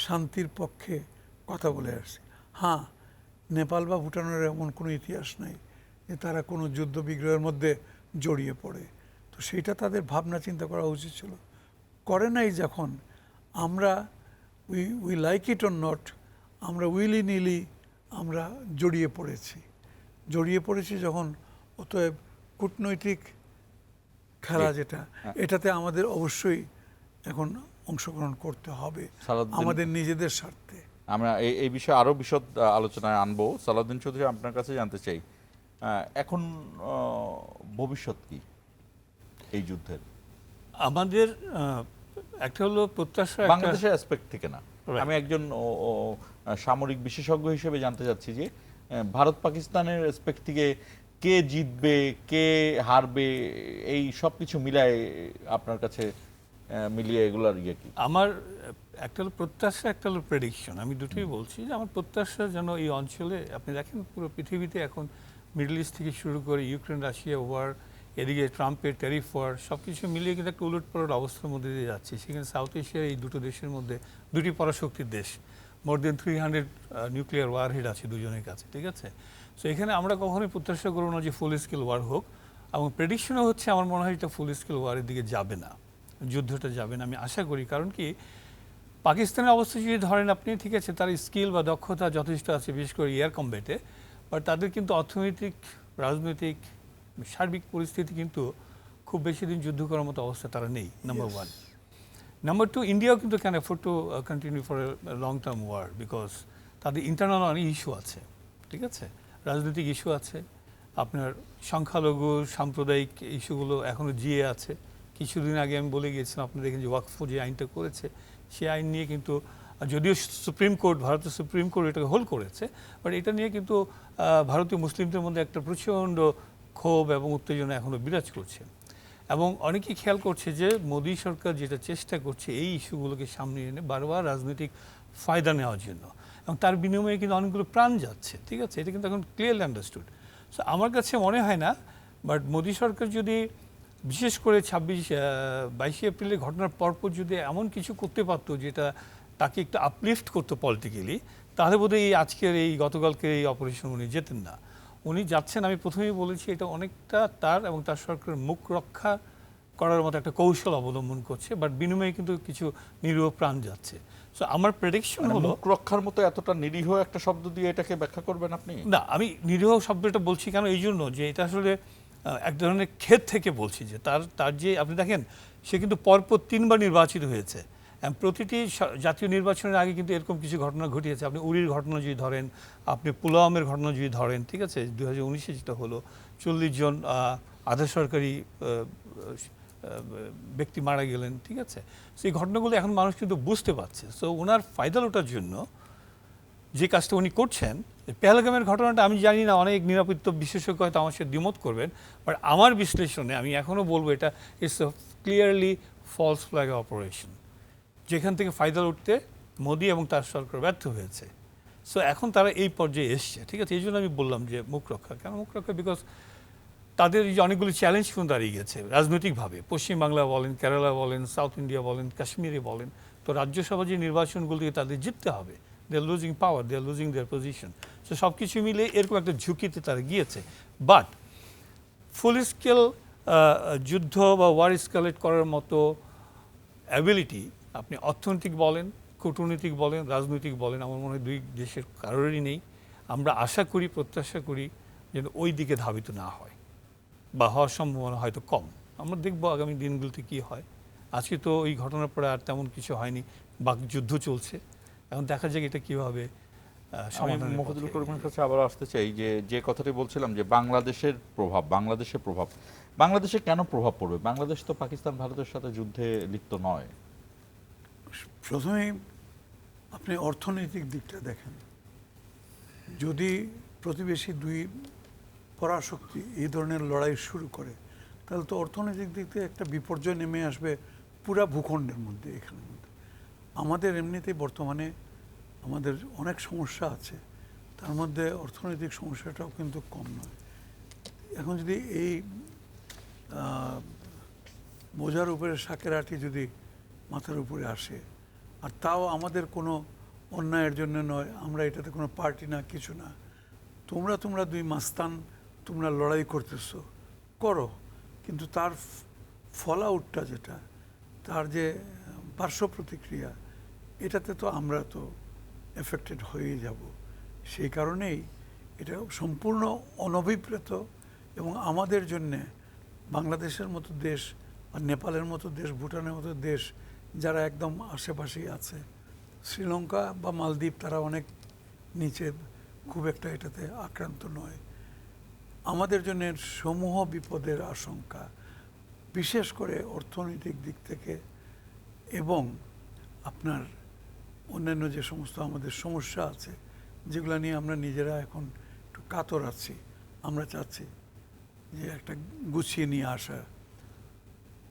শান্তির পক্ষে কথা বলে আসছি। হ্যাঁ, নেপাল বা ভুটানের এমন কোনো ইতিহাস নাই যে তারা কোনো যুদ্ধ বিগ্রহের মধ্যে জড়িয়ে পড়ে। তো সেইটা তাদের ভাবনা চিন্তা করা উচিত ছিল, করে নাই। যখন আমরা we like it or not, আমরা উইলি নিলি আমরা জড়িয়ে পড়েছি যখন, অতএব কূটনৈতিক খেলা যেটা, এটাতে আমাদের অবশ্যই এখন অংশগ্রহণ করতে হবে আমাদের নিজেদের স্বার্থে। আমরা এই বিষয়ে আরো বিশদ আলোচনায় আনবো। সালাউদ্দিন চৌধুরী, আপনার কাছে জানতে চাই, এখন ভবিষ্যৎ কি এই যুদ্ধের? আমাদের একটা হলো প্রত্যাশা, বাংলাদেশের অ্যাসপেক্ট থেকে না, আমি একজন সামরিক বিশেষজ্ঞ হিসেবে জানতে চাচ্ছি যে ভারত পাকিস্তানের অ্যাসপেক্ট থেকে কে জিতবে, কে হারবে, এই সব কিছু মিলায় আপনার কাছে মিলিয়ে এগুলার ইয়ে কি? আমার একটা হলো প্রত্যাশা, একটা হলো প্রেডিকশন। আমি দুটোই বলছি যে আমার প্রত্যাশা যেন এই অঞ্চলে, আপনি দেখেন পুরো পৃথিবীতে এখন মিডল ইস্ট থেকে শুরু করে ইউক্রেন রাশিয়া ওয়ার, এদিকে ট্রাম্পের ট্যারিফ ওয়ার, সব কিছু মিলিয়ে কিন্তু একটা উলটপালট অবস্থার মধ্যে দিয়ে যাচ্ছে। সেখানে সাউথ এশিয়ার এই দুটো দেশের মধ্যে দুটি পরাশক্তির দেশ, মোর দেন 300 নিউক্লিয়ার ওয়ারহেড আছে দুজনের কাছে, ঠিক আছে? সো এখানে আমরা কখনোই প্রত্যাশা করবো না যে ফুল স্কেল ওয়ার হোক, এবং প্রেডিকশনও হচ্ছে আমার মনে হয় এটা ফুল স্কেল ওয়ারের দিকে যাবে না, যুদ্ধটা যাবে না আমি আশা করি। কারণ কি, পাকিস্তানের অবস্থা যদি ধরেন আপনি, ঠিক আছে, তার স্কিল বা দক্ষতা যথেষ্ট আছে, বিশেষ করে এয়ার কম্ব্যাটে, বাট তাদের কিন্তু অর্থনৈতিক, রাজনৈতিক, সার্বিক পরিস্থিতি কিন্তু খুব বেশি দিন যুদ্ধ করার মতো অবস্থা তারা নেই, নাম্বার ওয়ান। নাম্বার টু, ইন্ডিয়াও কিন্তু can afford to continue for a long term war, because তাদের ইন্টারনাল অনেক ইস্যু আছে, ঠিক আছে, রাজনৈতিক ইস্যু আছে, আপনার সংখ্যালঘু সাম্প্রদায়িক ইস্যুগুলো এখনও জিয়ে আছে। কিছুদিন আগে আমি বলে গিয়েছিলাম, আপনি দেখেন যে ওয়াকফ যে আইনটা করেছে, সেই আইন নিয়ে কিন্তু, যদিও সুপ্রিম কোর্ট, ভারতের সুপ্রিম কোর্ট এটাকে হোল্ড করেছে, বাট এটা নিয়ে কিন্তু ভারতীয় মুসলিমদের মধ্যে একটা প্রচণ্ড ক্ষোভ এবং উত্তেজনা এখনও বিরাজ করছে। এবং অনেকেই খেয়াল করছে যে মোদী সরকার যেটা চেষ্টা করছে এই ইস্যুগুলোকে সামনে এনে বারবার রাজনৈতিক ফায়দা নেওয়ার জন্য, এবং তার বিনিময়ে কিন্তু অনেকগুলো প্রাণ যাচ্ছে, ঠিক আছে, এটা কিন্তু এখন ক্লিয়ারলি আন্ডারস্টুড। সো আমার কাছে মনে হয় না, বাট মোদী সরকার যদি বিশেষ করে 22 এপ্রিলের ঘটনার পরপর যদি এমন কিছু করতে পারতো যেটা তাকে একটু আপলিফট করতো পলিটিক্যালি, তাহলে বোধহয় এই আজকের এই গতকালকের এই অপারেশন উনি যেতেন না। উনি যাচ্ছেন, আমি প্রথমেই বলেছি, এটা অনেকটা তার এবং তার সরকারের মুখ রক্ষা করার মতো একটা কৌশল অবলম্বন করছে, বাট বিনিময়ে কিন্তু কিছু নিরীহ প্রাণ যাচ্ছে। সো আমার প্রেডিকশন হলো, মুখ রক্ষার মতো এতটা নিরীহ একটা শব্দ দিয়ে এটাকে ব্যাখ্যা করবেন আপনি? না, আমি নিরীহ শব্দটা বলছি কেন, এই জন্য যে এটা আসলে এক ধরনের ক্ষেত থেকে বলছি যে তার যে, আপনি দেখেন সে কিন্তু পরপর 3 বার নির্বাচিত হয়েছে, প্রতিটি জাতীয় নির্বাচনের আগে কিন্তু এরকম কিছু ঘটনা ঘটিয়েছে। আপনি উরির ঘটনা যদি ধরেন, আপনি পুলওয়ামের ঘটনা যদি ধরেন, ঠিক আছে, 2019-এ যেটা হলো 40 জন আধা সরকারি ব্যক্তি মারা গেলেন, ঠিক আছে। সেই ঘটনাগুলো এখন মানুষ কিন্তু বুঝতে পারছে। সো ওনার ফায়দা লোটার জন্য যে কাজটা উনি করছেন, পেহেলগামের ঘটনাটা আমি জানি না, অনেক নিরাপত্তা বিশেষজ্ঞ হয়তো আমার সাথে দ্বিমত করবেন, বাট আমার বিশ্লেষণে আমি এখনও বলবো এটা it's a clearly false flag operation, যেখান থেকে ফায়দা উঠতে মোদি এবং তার সরকার ব্যর্থ হয়েছে। সো এখন তারা এই পর্যায়ে এসছে, ঠিক আছে। এই জন্য আমি বললাম যে মুখ রক্ষা। কেন মুখ রক্ষা? বিকজ তাদের যে অনেকগুলো চ্যালেঞ্জ কিন্তু দাঁড়িয়ে গেছে রাজনৈতিকভাবে। পশ্চিমবাংলা বলেন, কেরালা বলেন, সাউথ ইন্ডিয়া বলেন, কাশ্মীরে বলেন, তো রাজ্যসভা যে নির্বাচনগুলোকে তাদের জিততে হবে। They are losing power, they are losing their position. So সব কিছু মিলে এরকম একটা ঝুঁকিতে তারা গিয়েছে। বাট ফুল স্কেল যুদ্ধ বা ওয়ার স্কেলেট করার মতো অ্যাবিলিটি আপনি অর্থনৈতিক বলেন, কূটনৈতিক বলেন, রাজনৈতিক বলেন, আমার মনে হয় দুই দেশের কারোরই নেই। আমরা আশা করি, প্রত্যাশা করি যেন ওই দিকে ধাবিত না হয়, বা হওয়ার সম্ভাবনা হয়তো কম। আমরা দেখব আগামী দিনগুলোতে কি হয়। আজকে তো ওই ঘটনার পরে আর তেমন কিছু হয়নি, যুদ্ধ চলছে। এখন দেখা যাক এটা কীভাবে সমাধান। মফিদুল করিমের কাছে আবার আসতে চাই, যে কথাটি বলছিলাম যে বাংলাদেশের প্রভাব, বাংলাদেশে কেন প্রভাব পড়বে? বাংলাদেশ তো পাকিস্তান ভারতের সাথে যুদ্ধে লিপ্ত নয়। প্রথমেই আপনি অর্থনৈতিক দিকটা দেখেন। যদি প্রতিবেশী দুই পরাশক্তি এই ধরনের লড়াই শুরু করে, তাহলে তো অর্থনৈতিক দিক থেকে একটা বিপর্যয় নেমে আসবে পুরা ভূখণ্ডের মধ্যে, এখানের মধ্যে। আমাদের এমনিতেই বর্তমানে আমাদের অনেক সমস্যা আছে, তার মধ্যে অর্থনৈতিক সমস্যাটাও কিন্তু কম নয়। এখন যদি এই বোঝার উপরে শাকের আটি যদি মাথার উপরে আসে, আর তাও আমাদের কোনো অন্যায়ের জন্য নয়, আমরা এটাতে কোনো পার্টি না, কিছু না, তোমরা দুই মাস্তান, তোমরা লড়াই করতেছো, করো, কিন্তু তার ফল আউটটা যেটা, তার যে পার্শ্ব প্রতিক্রিয়া, এটাতে তো আমরা তো এফেক্টেড হয়েই যাব। সেই কারণেই এটা সম্পূর্ণ অনভিপ্রেত, এবং আমাদের জন্যে বাংলাদেশের মতো দেশ বা নেপালের মতো দেশ, ভুটানের মতো দেশ যারা একদম আশেপাশেই আছে, শ্রীলঙ্কা বা মালদ্বীপ তারা অনেক নিচে, খুব একটা এটাতে আক্রান্ত নয়। আমাদের জন্য সমূহ বিপদের আশঙ্কা, বিশেষ করে অর্থনৈতিক দিক থেকে, এবং আপনার অন্যান্য যে সমস্ত আমাদের সমস্যা আছে যেগুলো নিয়ে আমরা নিজেরা এখন একটু কাতর আছি। আমরা চাচ্ছি যে একটা গুছিয়ে নিয়ে আসা,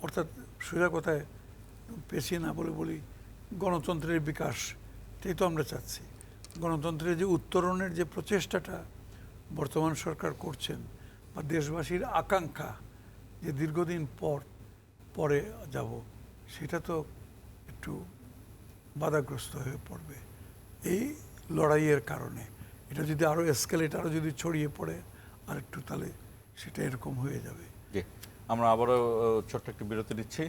অর্থাৎ সোজা কথায় পেছিয়ে না বলে বলি, গণতন্ত্রের বিকাশ, এটাই তো আমরা চাচ্ছি। গণতন্ত্রের যে উত্তরণের যে প্রচেষ্টাটা বর্তমান সরকার করছেন, বা দেশবাসীর আকাঙ্ক্ষা যে দীর্ঘদিন পরে যাব, সেটা তো একটু বাধাগ্রস্ত হয়ে পড়বে এই লড়াইয়ের কারণে। এটা যদি আরও এসকেলেট, আরও যদি ছড়িয়ে পড়ে আর একটু, তাহলে সেটা এরকম হয়ে যাবে। জি, আমরা আবারও ছোট্ট একটি বিরতি নিচ্ছি।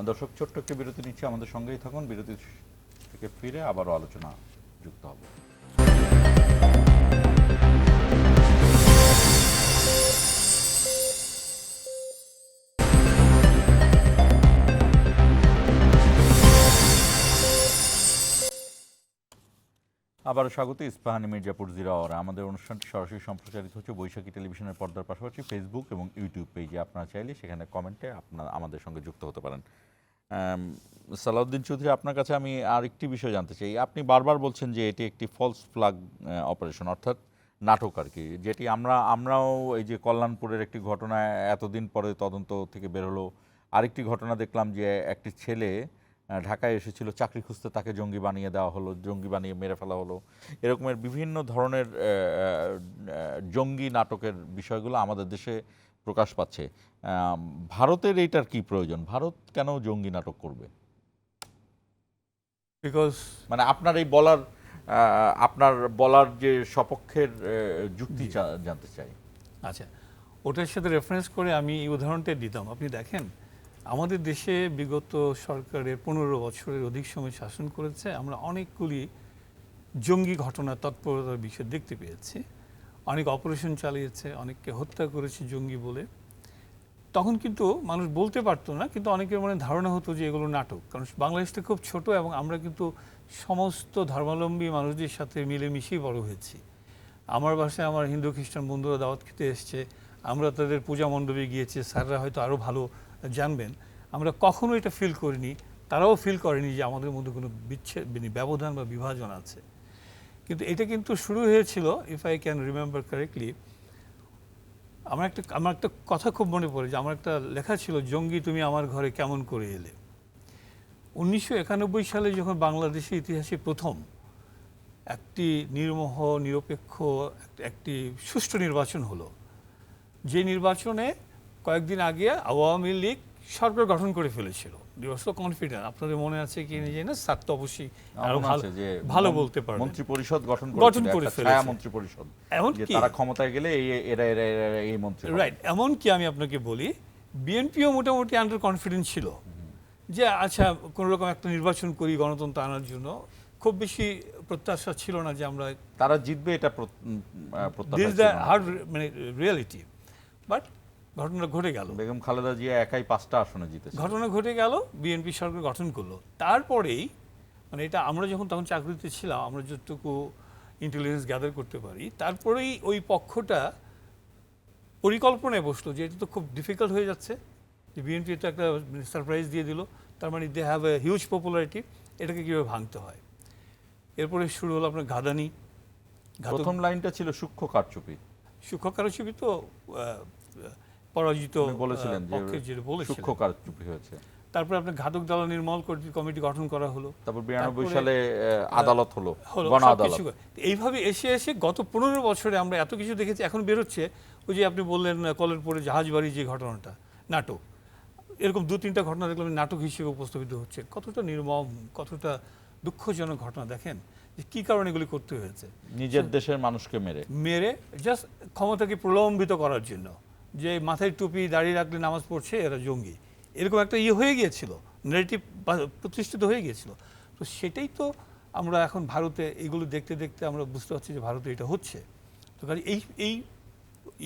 দর্শক, ছোট্ট একটি বিরতি নিচ্ছি, আমাদের সঙ্গেই থাকুন। বিরতি থেকে ফিরে আবারও আলোচনা যুক্ত হব। আবারও স্বাগত ইস্পাহানি মির্জাপুর জিরো আওয়ারে। আমাদের অনুষ্ঠানটি সরাসরি সম্প্রচারিত হচ্ছে বৈশাখী টেলিভিশনের পর্দার পাশাপাশি ফেসবুক এবং ইউটিউব পেজে। আপনারা চাইলে সেখানে কমেন্টে আপনারা আমাদের সঙ্গে যুক্ত হতে পারেন। সালাউদ্দিন চৌধুরী, আপনার কাছে আমি আরেকটি বিষয় জানতে চাই। আপনি বারবার বলছেন যে এটি একটি ফলস ফ্ল্যাগ অপারেশন, অর্থাৎ নাটক আর কি, যেটি আমরাও এই যে কল্যাণপুরের একটি ঘটনা এতদিন পরে তদন্ত থেকে বের হলো। আরেকটি ঘটনা দেখলাম যে একটি ছেলে ঢাকায় এসেছিল চাকরি খুঁজতে, তাকে জঙ্গি বানিয়ে দেওয়া হলো, জঙ্গি বানিয়ে মেরে ফেলা হলো। এরকমের বিভিন্ন ধরনের জঙ্গি নাটকের বিষয়গুলো আমাদের দেশে প্রকাশ পাচ্ছে। ভারতের এইটার কি প্রয়োজন? ভারত কেন জঙ্গি নাটক করবে? বিকজ মানে আপনার বলার যে সপক্ষের যুক্তি জানতে চাই। আচ্ছা, ওটার সাথে রেফারেন্স করে আমি এই উদাহরণটা দিতাম। আপনি দেখেন, আমাদের দেশে বিগত সরকারের 15 বছরের অধিক সময় শাসন করেছে, আমরা অনেকগুলি জঙ্গি ঘটনা, তৎপরতার বিষয় দেখতে পেয়েছি। অনেক অপারেশন চালিয়েছে, অনেককে হত্যা করেছে জঙ্গি বলে। তখন কিন্তু মানুষ বলতে পারতো না, কিন্তু অনেকের মনে ধারণা হতো যে এগুলো নাটক। কারণ বাংলাদেশটা খুব ছোট, এবং আমরা কিন্তু সমস্ত ধর্মাবলম্বী মানুষদের সাথে মিলেমিশেই বড় হয়েছি। আমার বাসায় আমার হিন্দু খ্রিস্টান বন্ধুরা দাওয়াত খেতে এসছে, আমরা তাদের পূজা মণ্ডপে গিয়েছি, স্যাররা হয়তো আরও ভালো জানবেন। আমরা কখনো এটা ফিল করিনি, তারাও ফিল করেনি যে আমাদের মধ্যে কোনো ব্যবধান বা বিভাজন আছে। কিন্তু এটা কিন্তু শুরু হয়েছিল, if I can remember correctly, আমার একটা কথা খুব মনে পড়ে যে আমার একটা লেখা ছিল, জঙ্গি তুমি আমার ঘরে কেমন করে এলে। 1991 সালে যখন বাংলাদেশের ইতিহাসে প্রথম একটি নির্মোহ নিরপেক্ষ একটি সুষ্ঠু নির্বাচন হলো, যে নির্বাচনে কয়েকদিন আগে আওয়ামী লীগ সরকার গঠন করে ফেলেছিল। কনফিডেন্ট, আপনাদের মনে আছে কি জানি না, স্যার তো অবশ্যই ভালো বলতে পারবেন। মন্ত্রী পরিষদ গঠন করে ফেলেছে, মন্ত্রী পরিষদ, এমনকি তারা ক্ষমতায় গেলে এরা এই মন্ত্রী, রাইট। এমনকি আমি আপনাকে বলি, বিএনপিও মোটামুটি আন্ডার কনফিডেন্স ছিল যে আচ্ছা কোনো রকম একটা নির্বাচন করি গণতন্ত্র আনার জন্য। খুব বেশি প্রত্যাশা ছিল না যে আমরা তারা জিতবে, এটা মানে রিয়েলিটি। বাট ঘটনা ঘটে গেল, বেগম খালেদা জিয়া একাই 5টা আসনে জিতেছে। ঘটনা ঘটে গেল, বিএনপি সরকার গঠন করলো। তারপরেই মানে এটা আমরা যখন তখন চাকরিতে ছিলাম, আমরা যতটুকু ইন্টেলিজেন্স গ্যাদার করতে পারি, তারপরেই ওই পক্ষটা পরিকল্পনায় বসলো যে এটা তো খুব ডিফিকাল্ট হয়ে যাচ্ছে, যে বিএনপি তো একটা সারপ্রাইজ দিয়ে দিল, তার মানে they have a huge popularity, এটাকে কীভাবে ভাঙতে হয়। এরপরে শুরু হলো আপনার ঘাদানি, প্রথম লাইনটা ছিল সূক্ষ্ম কারচুপি। সূক্ষ্ম কারচুপি তো পরাজিত আপনি বলেছিলেন যে পক্ষে যেটা বলেছিলেন। সূক্ষ্ম কারচুপি হয়েছে। তারপরে আপনার ঘাতক দালাল নির্মূল কমিটি গঠন করা হলো। তারপর 92 তারপরে সালে আদালত হলো, গণ আদালত। সবকিছু এইভাবে এসে এসে গত 15 বছরে আমরা এত কিছু দেখেছি। এখন বেরোচ্ছে ওই যে আপনি বললেন কলের পরে জাহাজবাড়ি যে ঘটনাটা, নাটক, এরকম 2-3টা ঘটনা দেখলাম নাটক হিসেবে উপস্থাপিত হচ্ছে। কতটা নির্মম, কতটা দুঃখজনক ঘটনা দেখেন যে কী কারণে এগুলি করতে হয়েছে। নিজের দেশের মানুষকে মেরে জাস্ট ক্ষমতাকে প্রলম্বিত করার জন্য, যে মাথায় টুপি দাঁড়িয়ে রাখলে নামাজ পড়ছে এরা জঙ্গি, এরকম একটা হয়ে গিয়েছিল, নেগেটিভ প্রতিষ্ঠিত হয়ে গিয়েছিল। তো সেটাই তো আমরা এখন ভারতে এগুলো দেখতে দেখতে আমরা বুঝতে পারছি যে ভারতে এটা হচ্ছে। তো কাজে এই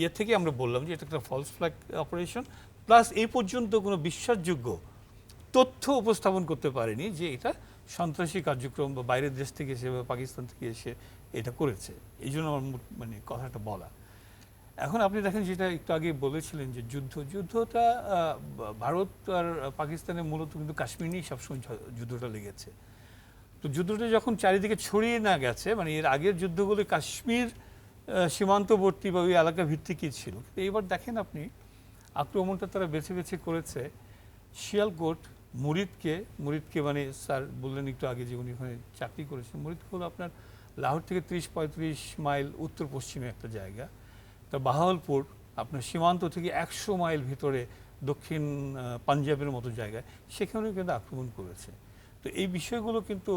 ইয়ে থেকে আমরা বললাম যে এটা একটা ফলস ফ্ল্যাগ অপারেশন, প্লাস এই পর্যন্ত কোনো বিশ্বাসযোগ্য তথ্য উপস্থাপন করতে পারেনি যে এটা সন্ত্রাসী কার্যক্রম বা বাইরের দেশ থেকে এসে বা পাকিস্তান থেকে এসে এটা করেছে। এই জন্য আমার মানে কথাটা বলা। এখন আপনি দেখেন যেটা একটু আগে বলেছিলেন যে যুদ্ধটা ভারত আর পাকিস্তানের মূলত কিন্তু কাশ্মীর নিয়েই সবসময় যুদ্ধটা লেগেছে। তো যুদ্ধটা যখন চারিদিকে ছড়িয়ে না গেছে, মানে এর আগের যুদ্ধগুলো কাশ্মীর সীমান্তবর্তী বা ওই এলাকা ভিত্তিকই ছিল। কিন্তু এইবার দেখেন আপনি আক্রমণটা তারা বেছে বেছে করেছে শিয়ালকোট, মুরিদকে মানে স্যার বললেন একটু আগে যে উনি ওখানে চাকরি করেছেন। মুরিদ হলো আপনার লাহোর থেকে 30-35 মাইল উত্তর পশ্চিমে একটা জায়গা। তা বাহাওয়ালপুর আপনার সীমান্ত থেকে 100 মাইল ভিতরে দক্ষিণ পাঞ্জাবের মতো জায়গায়, সেখানেও কিন্তু আক্রমণ করেছে। তো এই বিষয়গুলো কিন্তু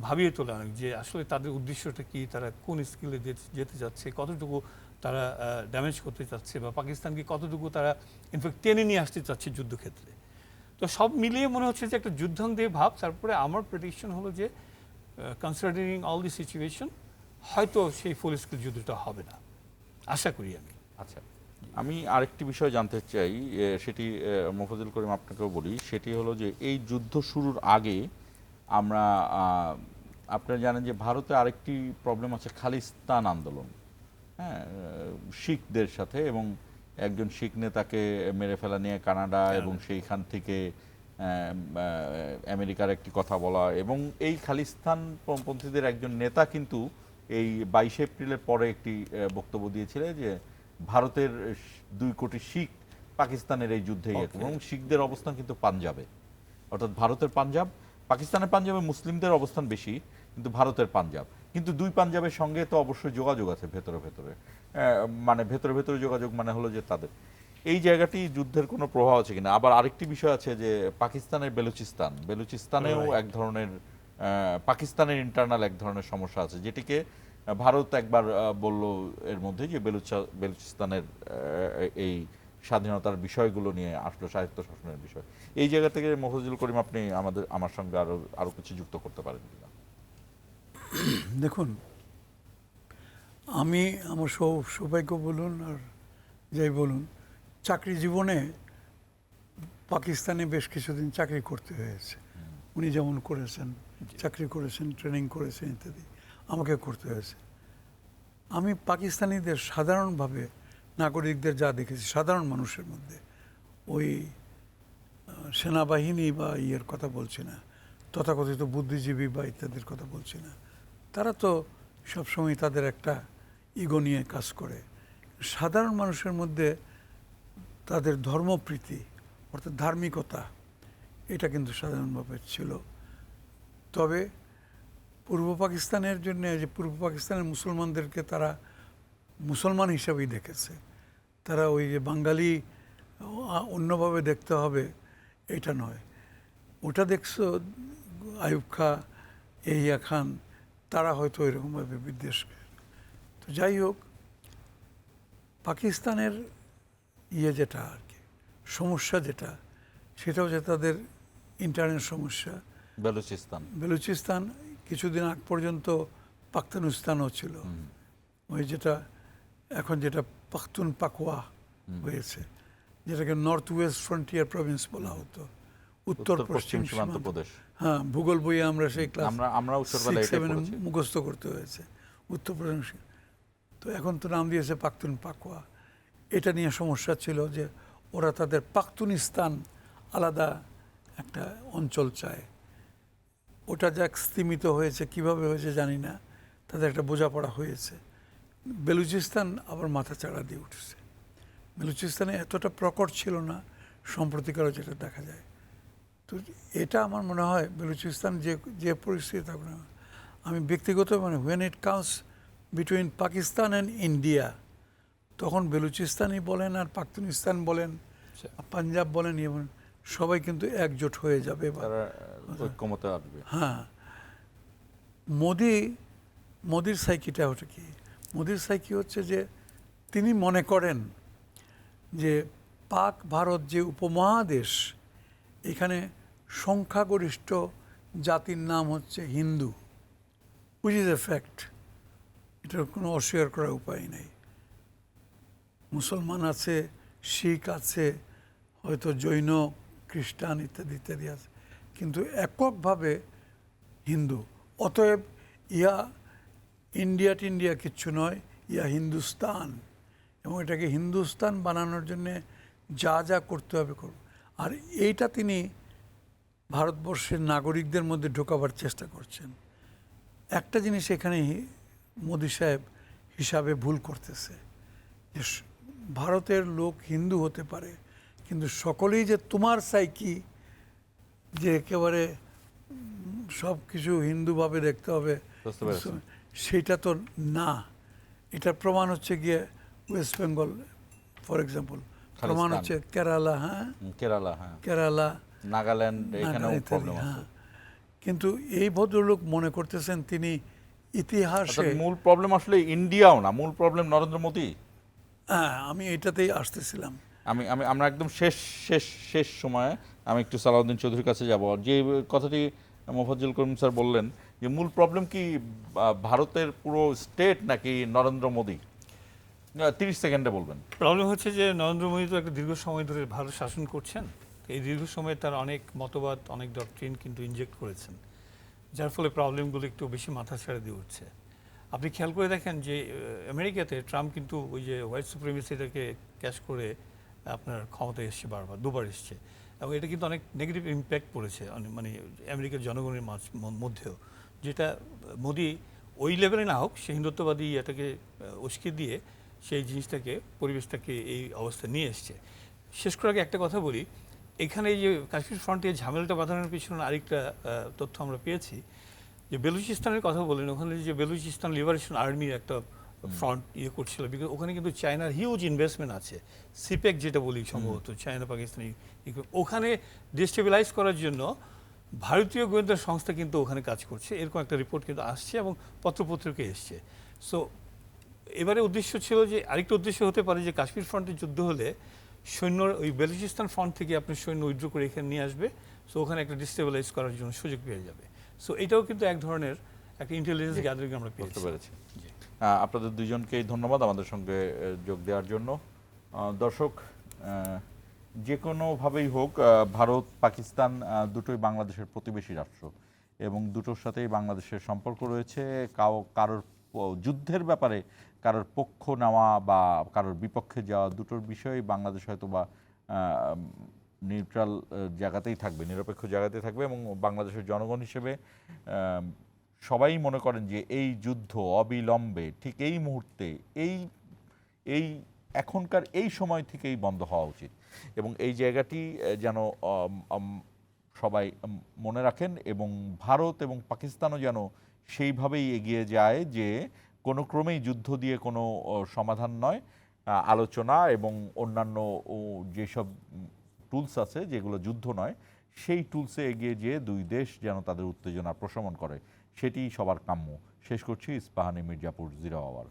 ভাবিয়ে তোলা অনেক, যে আসলে তাদের উদ্দেশ্যটা কি, তারা কোন স্কিলে যেতে যাচ্ছে, কতটুকু তারা ড্যামেজ করতে চাচ্ছে, বা পাকিস্তানকে কতটুকু তারা ইনফ্যাক্ট টেনে নিয়ে আসতে চাচ্ছে যুদ্ধক্ষেত্রে। তো সব মিলিয়ে মনে হচ্ছে যে একটা যুদ্ধাঙ্গের ভাব। তারপরে আমার প্রেডিকশন হলো যে কনসিডারিং অল দি সিচুয়েশন হয়তো সেই ফুল স্কেল যুদ্ধটা হবে না, আশা করি আমি। আচ্ছা, আমি আরেকটি বিষয় জানতে চাই, সেটি মোফাজ্জল করিম আপনাকেও বলি। সেটি হলো যে এই যুদ্ধ শুরুর আগে আমরা আপনারা জানেন যে ভারতে আরেকটি প্রবলেম আছে, খালিস্তান আন্দোলন, হ্যাঁ, শিখদের সাথে, এবং একজন শিখ নেতাকে মেরে ফেলা নিয়ে কানাডা এবং সেইখান থেকে আমেরিকার একটি কথা বলা, এবং এই খালিস্তান পন্থীদের একজন নেতা কিন্তু এই 22 এপ্রিলের পরে একটি বক্তব্য দিয়েছিলেন যে ভারতের 2 কোটি শিখ পাকিস্তানের এই যুদ্ধে এবং শিখদের অবস্থান কিন্তু পাঞ্জাবে, অর্থাৎ ভারতের পাঞ্জাব, পাকিস্তানের পাঞ্জাবে মুসলিমদের অবস্থান বেশি, কিন্তু ভারতের পাঞ্জাব, কিন্তু 2 পাঞ্জাবের সঙ্গে তো অবশ্যই যোগাযোগ আছে ভেতরে ভেতরে, মানে ভেতরে ভেতরে যোগাযোগ মানে হলো যে তাদের এই জায়গাটি যুদ্ধের কোনো প্রভাব আছে কিনা। আবার আরেকটি বিষয় আছে যে পাকিস্তানের বেলুচিস্তানেও এক ধরনের পাকিস্তানের ইন্টারনাল এক ধরনের সমস্যা আছে, যেটিকে ভারত একবার বলল এর মধ্যে যে বেলুচিস্তানের এই স্বাধীনতার বিষয়গুলো নিয়ে আসলো, স্বায়ত্ত শাসনের বিষয়। এই জায়গা থেকে মোফাজ্জল করিম আপনি আমার সঙ্গে আরো কিছু যুক্ত করতে পারেন কিনা। দেখুন, আমি আমার সৌভাগ্য বলুন আর যাই বলুন, চাকরি জীবনে পাকিস্তানে বেশ কিছুদিন চাকরি করতে হয়েছে। উনি যেমন করেছেন, চাকরি করেছেন, ট্রেনিং করেছেন ইত্যাদি, আমাকে করতে হয়েছে। আমি পাকিস্তানিদের সাধারণভাবে নাগরিকদের যা দেখেছি, সাধারণ মানুষের মধ্যে, ওই সেনাবাহিনী বা ইয়ের কথা বলছি না, তথাকথিত বুদ্ধিজীবী বা ইত্যাদির কথা বলছি না, তারা তো সবসময় তাদের একটা ইগো নিয়ে কাজ করে। সাধারণ মানুষের মধ্যে তাদের ধর্মপ্রীতি অর্থাৎ ধার্মিকতা, এটা কিন্তু সাধারণভাবে ছিল। তবে পূর্ব পাকিস্তানের জন্য, যে পূর্ব পাকিস্তানের মুসলমানদেরকে তারা মুসলমান হিসাবেই দেখেছে, তারা ওই যে বাঙালি অন্যভাবে দেখতে হবে এটা নয়। ওটা দেখছো আইয়ুব খাঁ, এহিয়া খান, তারা হয়তো এরকমভাবে বিদ্বেষ। তো যাই হোক, পাকিস্তানের যেটা আর কি সমস্যা, যেটা সেটা হচ্ছে তাদের ইন্টারনেট সমস্যা। বেলুচিস্তান কিছুদিন আগ পর্যন্ত পাখতুনস্তানও ছিল, ওই যেটা এখন যেটা পাখতুন পাকওয়া হয়েছে, যেটাকে নর্থ ওয়েস্ট ফ্রন্টিয়ার প্রভিন্স বলা হতো, উত্তর পশ্চিম সীমান্ত প্রদেশ। হ্যাঁ, ভূগোল বইয়ে আমরা সেই ক্লাস আমরা 6-7 মুখস্থ করতে হয়েছে, উত্তর পশ্চিম। তো এখন তো নাম দিয়েছে পাখতুন পাকওয়া। এটা নিয়ে সমস্যা ছিল যে ওরা তাদের পাখতুনিস্তান আলাদা একটা অঞ্চল চায়। ওটা যাক স্তীমিত হয়েছে, কিভাবে হয়েছে জানি না, তাদের একটা বোঝাপড়া হয়েছে। বেলুচিস্তান আবার মাথাচাড়া দিয়ে উঠেছে। বেলুচিস্তানে এতটা প্রকট ছিল না, সম্প্রতিকারও যেটা দেখা যায়। তো এটা আমার মনে হয় বেলুচিস্তান যে পরিস্থিতি থাকুক না, আমি ব্যক্তিগত মানে when it comes between Pakistan and India, তখন বেলুচিস্তানই বলেন আর পাখতুনিস্তান বলেন, পাঞ্জাব বলেন, এবং সবাই কিন্তু একজোট হয়ে যাবে। তারা ঐক্যমতে আসবে। হ্যাঁ, মোদির সাইকিটা ওটা কি? মোদির সাইকি হচ্ছে যে তিনি মনে করেন যে পাক ভারত যে উপমহাদেশ, এখানে সংখ্যাগরিষ্ঠ জাতির নাম হচ্ছে Hindu, which is a fact. এটার কোনো অস্বীকার করার উপায় নেই। মুসলমান আছে, শিখ আছে, হয়তো জৈন, খ্রিস্টান ইত্যাদি ইত্যাদি আছে, কিন্তু এককভাবে হিন্দু। অতএব ইয়া ইন্ডিয়া টিন্ডিয়া কিচ্ছু নয়, ইয়া হিন্দুস্তান, এবং এটাকে হিন্দুস্তান বানানোর জন্যে যা যা করতে হবে করব। আর এইটা তিনি ভারতবর্ষের নাগরিকদের মধ্যে ঢোকাবার চেষ্টা করছেন। একটা জিনিস এখানে মোদি সাহেব হিসাবে ভুল করতেছে, যে ভারতের লোক হিন্দু হতে পারে, কিন্তু সকলেই যে তোমার সাইকি যে একেবারে সব কিছু হিন্দুভাবে দেখতে হবে, বুঝতে পেরেছি। সেটা তো না। এটার প্রমাণ হচ্ছে গিয়ে ওয়েস্ট বেঙ্গল ফর এক্সাম্পল, প্রমাণ হচ্ছে কেরালা। হ্যাঁ, কেরালা, হ্যাঁ, কেরালা, নাগাল্যান্ড, এখানেও ইত্যাদি, প্রবলেম আছে। হ্যাঁ। কিন্তু এই ভদ্রলোক মনে করতেছেন তিনি ইতিহাসে, অর্থাৎ মূল প্রবলেম আসলে ইন্ডিয়াও না, মূল প্রবলেম নরেন্দ্র মোদী। হ্যাঁ, আমি এটাতেই আসতেছিলাম। আমরা একদম শেষ সময়ে আমি একটু সালাউদ্দিন চৌধুরীর কাছে যাব। যে কথাটি মোফাজ্জল করিম স্যার বললেন যে মূল প্রবলেম কি ভারতের পুরো স্টেট নাকি নরেন্দ্র মোদী? 30 সেকেন্ডে বলবেন। প্রবলেম হচ্ছে যে নরেন্দ্র মোদী তো একটা দীর্ঘ সময় ধরে ভারত শাসন করছেন। এই দীর্ঘ সময়ে তার অনেক মতবাদ, অনেক ডক্ট্রিন কিন্তু ইনজেক্ট করেছেন, যার ফলে প্রবলেমগুলো একটু বেশি মাথা ছেড়ে দিয়ে উঠছে। আপনি খেয়াল করে দেখেন যে আমেরিকাতে ট্রাম্প কিন্তু ওই যে হোয়াইট সুপ্রিমেসিটাকে ক্যাশ করে আপনার ক্ষমতায় এসছে, দুবার এসছে, এবং এটা কিন্তু অনেক নেগেটিভ ইম্প্যাক্ট পড়েছে মানে আমেরিকার জনগণের মধ্যেও, যেটা মোদি ওই লেভেলে না হোক, সে হিন্দুত্ববাদী এটাকে উস্কে দিয়ে সেই জিনিসটাকে, পরিবেশটাকে এই অবস্থা নিয়ে এসছে। শেষ করার আগে একটা কথা বলি, এখানে এই যে কাশ্মীর ফ্রন্টে ঝামেলাটা বাঁধানোর পিছনে আরেকটা তথ্য আমরা পেয়েছি, যে বেলুচিস্তানের কথা বলেন, ওখানে যে বেলুচিস্তান লিবারেশন আর্মির একটা ফ্রন্ট করছিল, বিকজ ওখানে কিন্তু চায়নার হিউজ ইনভেস্টমেন্ট আছে, সিপেক যেটা বলি সম্ভবত, চায়না পাকিস্তানি, ওখানে ডিস্টেবিলাইজ করার জন্য ভারতীয় গোয়েন্দা সংস্থা কিন্তু ওখানে কাজ করছে, এরকম একটা রিপোর্ট কিন্তু আসছে এবং পত্রপত্রিকায় এসছে। সো এবারে উদ্দেশ্য ছিল যে, আরেকটা উদ্দেশ্য হতে পারে যে কাশ্মীর ফ্রন্টে যুদ্ধ হলে সৈন্য ওই বেলুচিস্তান ফ্রন্ট থেকে আপনি সৈন্য উইথড্র করে এখানে নিয়ে আসবে, সো ওখানে একটা ডিস্টেবিলাইজ করার জন্য সুযোগ পেয়ে যাবে। সো এটাও কিন্তু এক ধরনের একটা ইন্টেলিজেন্স গ্যাদারিং আমরা বুঝতে পেরেছি। আপনাদের দুইজনকেই ধন্যবাদ আমাদের সঙ্গে যোগ দেওয়ার জন্য। দর্শক, যে কোনোভাবেই হোক, ভারত পাকিস্তান দুটোই বাংলাদেশের প্রতিবেশী রাষ্ট্র এবং দুটোর সাথেই বাংলাদেশের সম্পর্ক রয়েছে। কারোর যুদ্ধের ব্যাপারে কারোর পক্ষ নেওয়া বা কারোর বিপক্ষে যাওয়া, দুটোর বিষয়ে বাংলাদেশ হয়তো বা নিউট্রাল জায়গাতেই থাকবে, নিরপেক্ষ জায়গাতেই থাকবে, এবং বাংলাদেশের জনগণ হিসেবে সবাই মনে করেন যে এই যুদ্ধ অবিলম্বে ঠিক এই মুহূর্তে এই এখনকার এই সময় থেকেই বন্ধ হওয়া উচিত, এবং এই জায়গাটি যেন সবাই মনে রাখেন, এবং ভারত এবং পাকিস্তানও যেন সেইভাবেই এগিয়ে যায় যে কোনো ক্রমেই যুদ্ধ দিয়ে কোনো সমাধান নয়, আলোচনা এবং অন্যান্য যেসব টুলস আছে যেগুলো যুদ্ধ নয়, সেই টুলসে এগিয়ে যেয়ে দুই দেশ যেন তাদের উত্তেজনা প্রশমন করে, সেটি সবার কাম্য। শেষ করছি ইস্পাহানি মির্জাপুর 0 আওয়ার।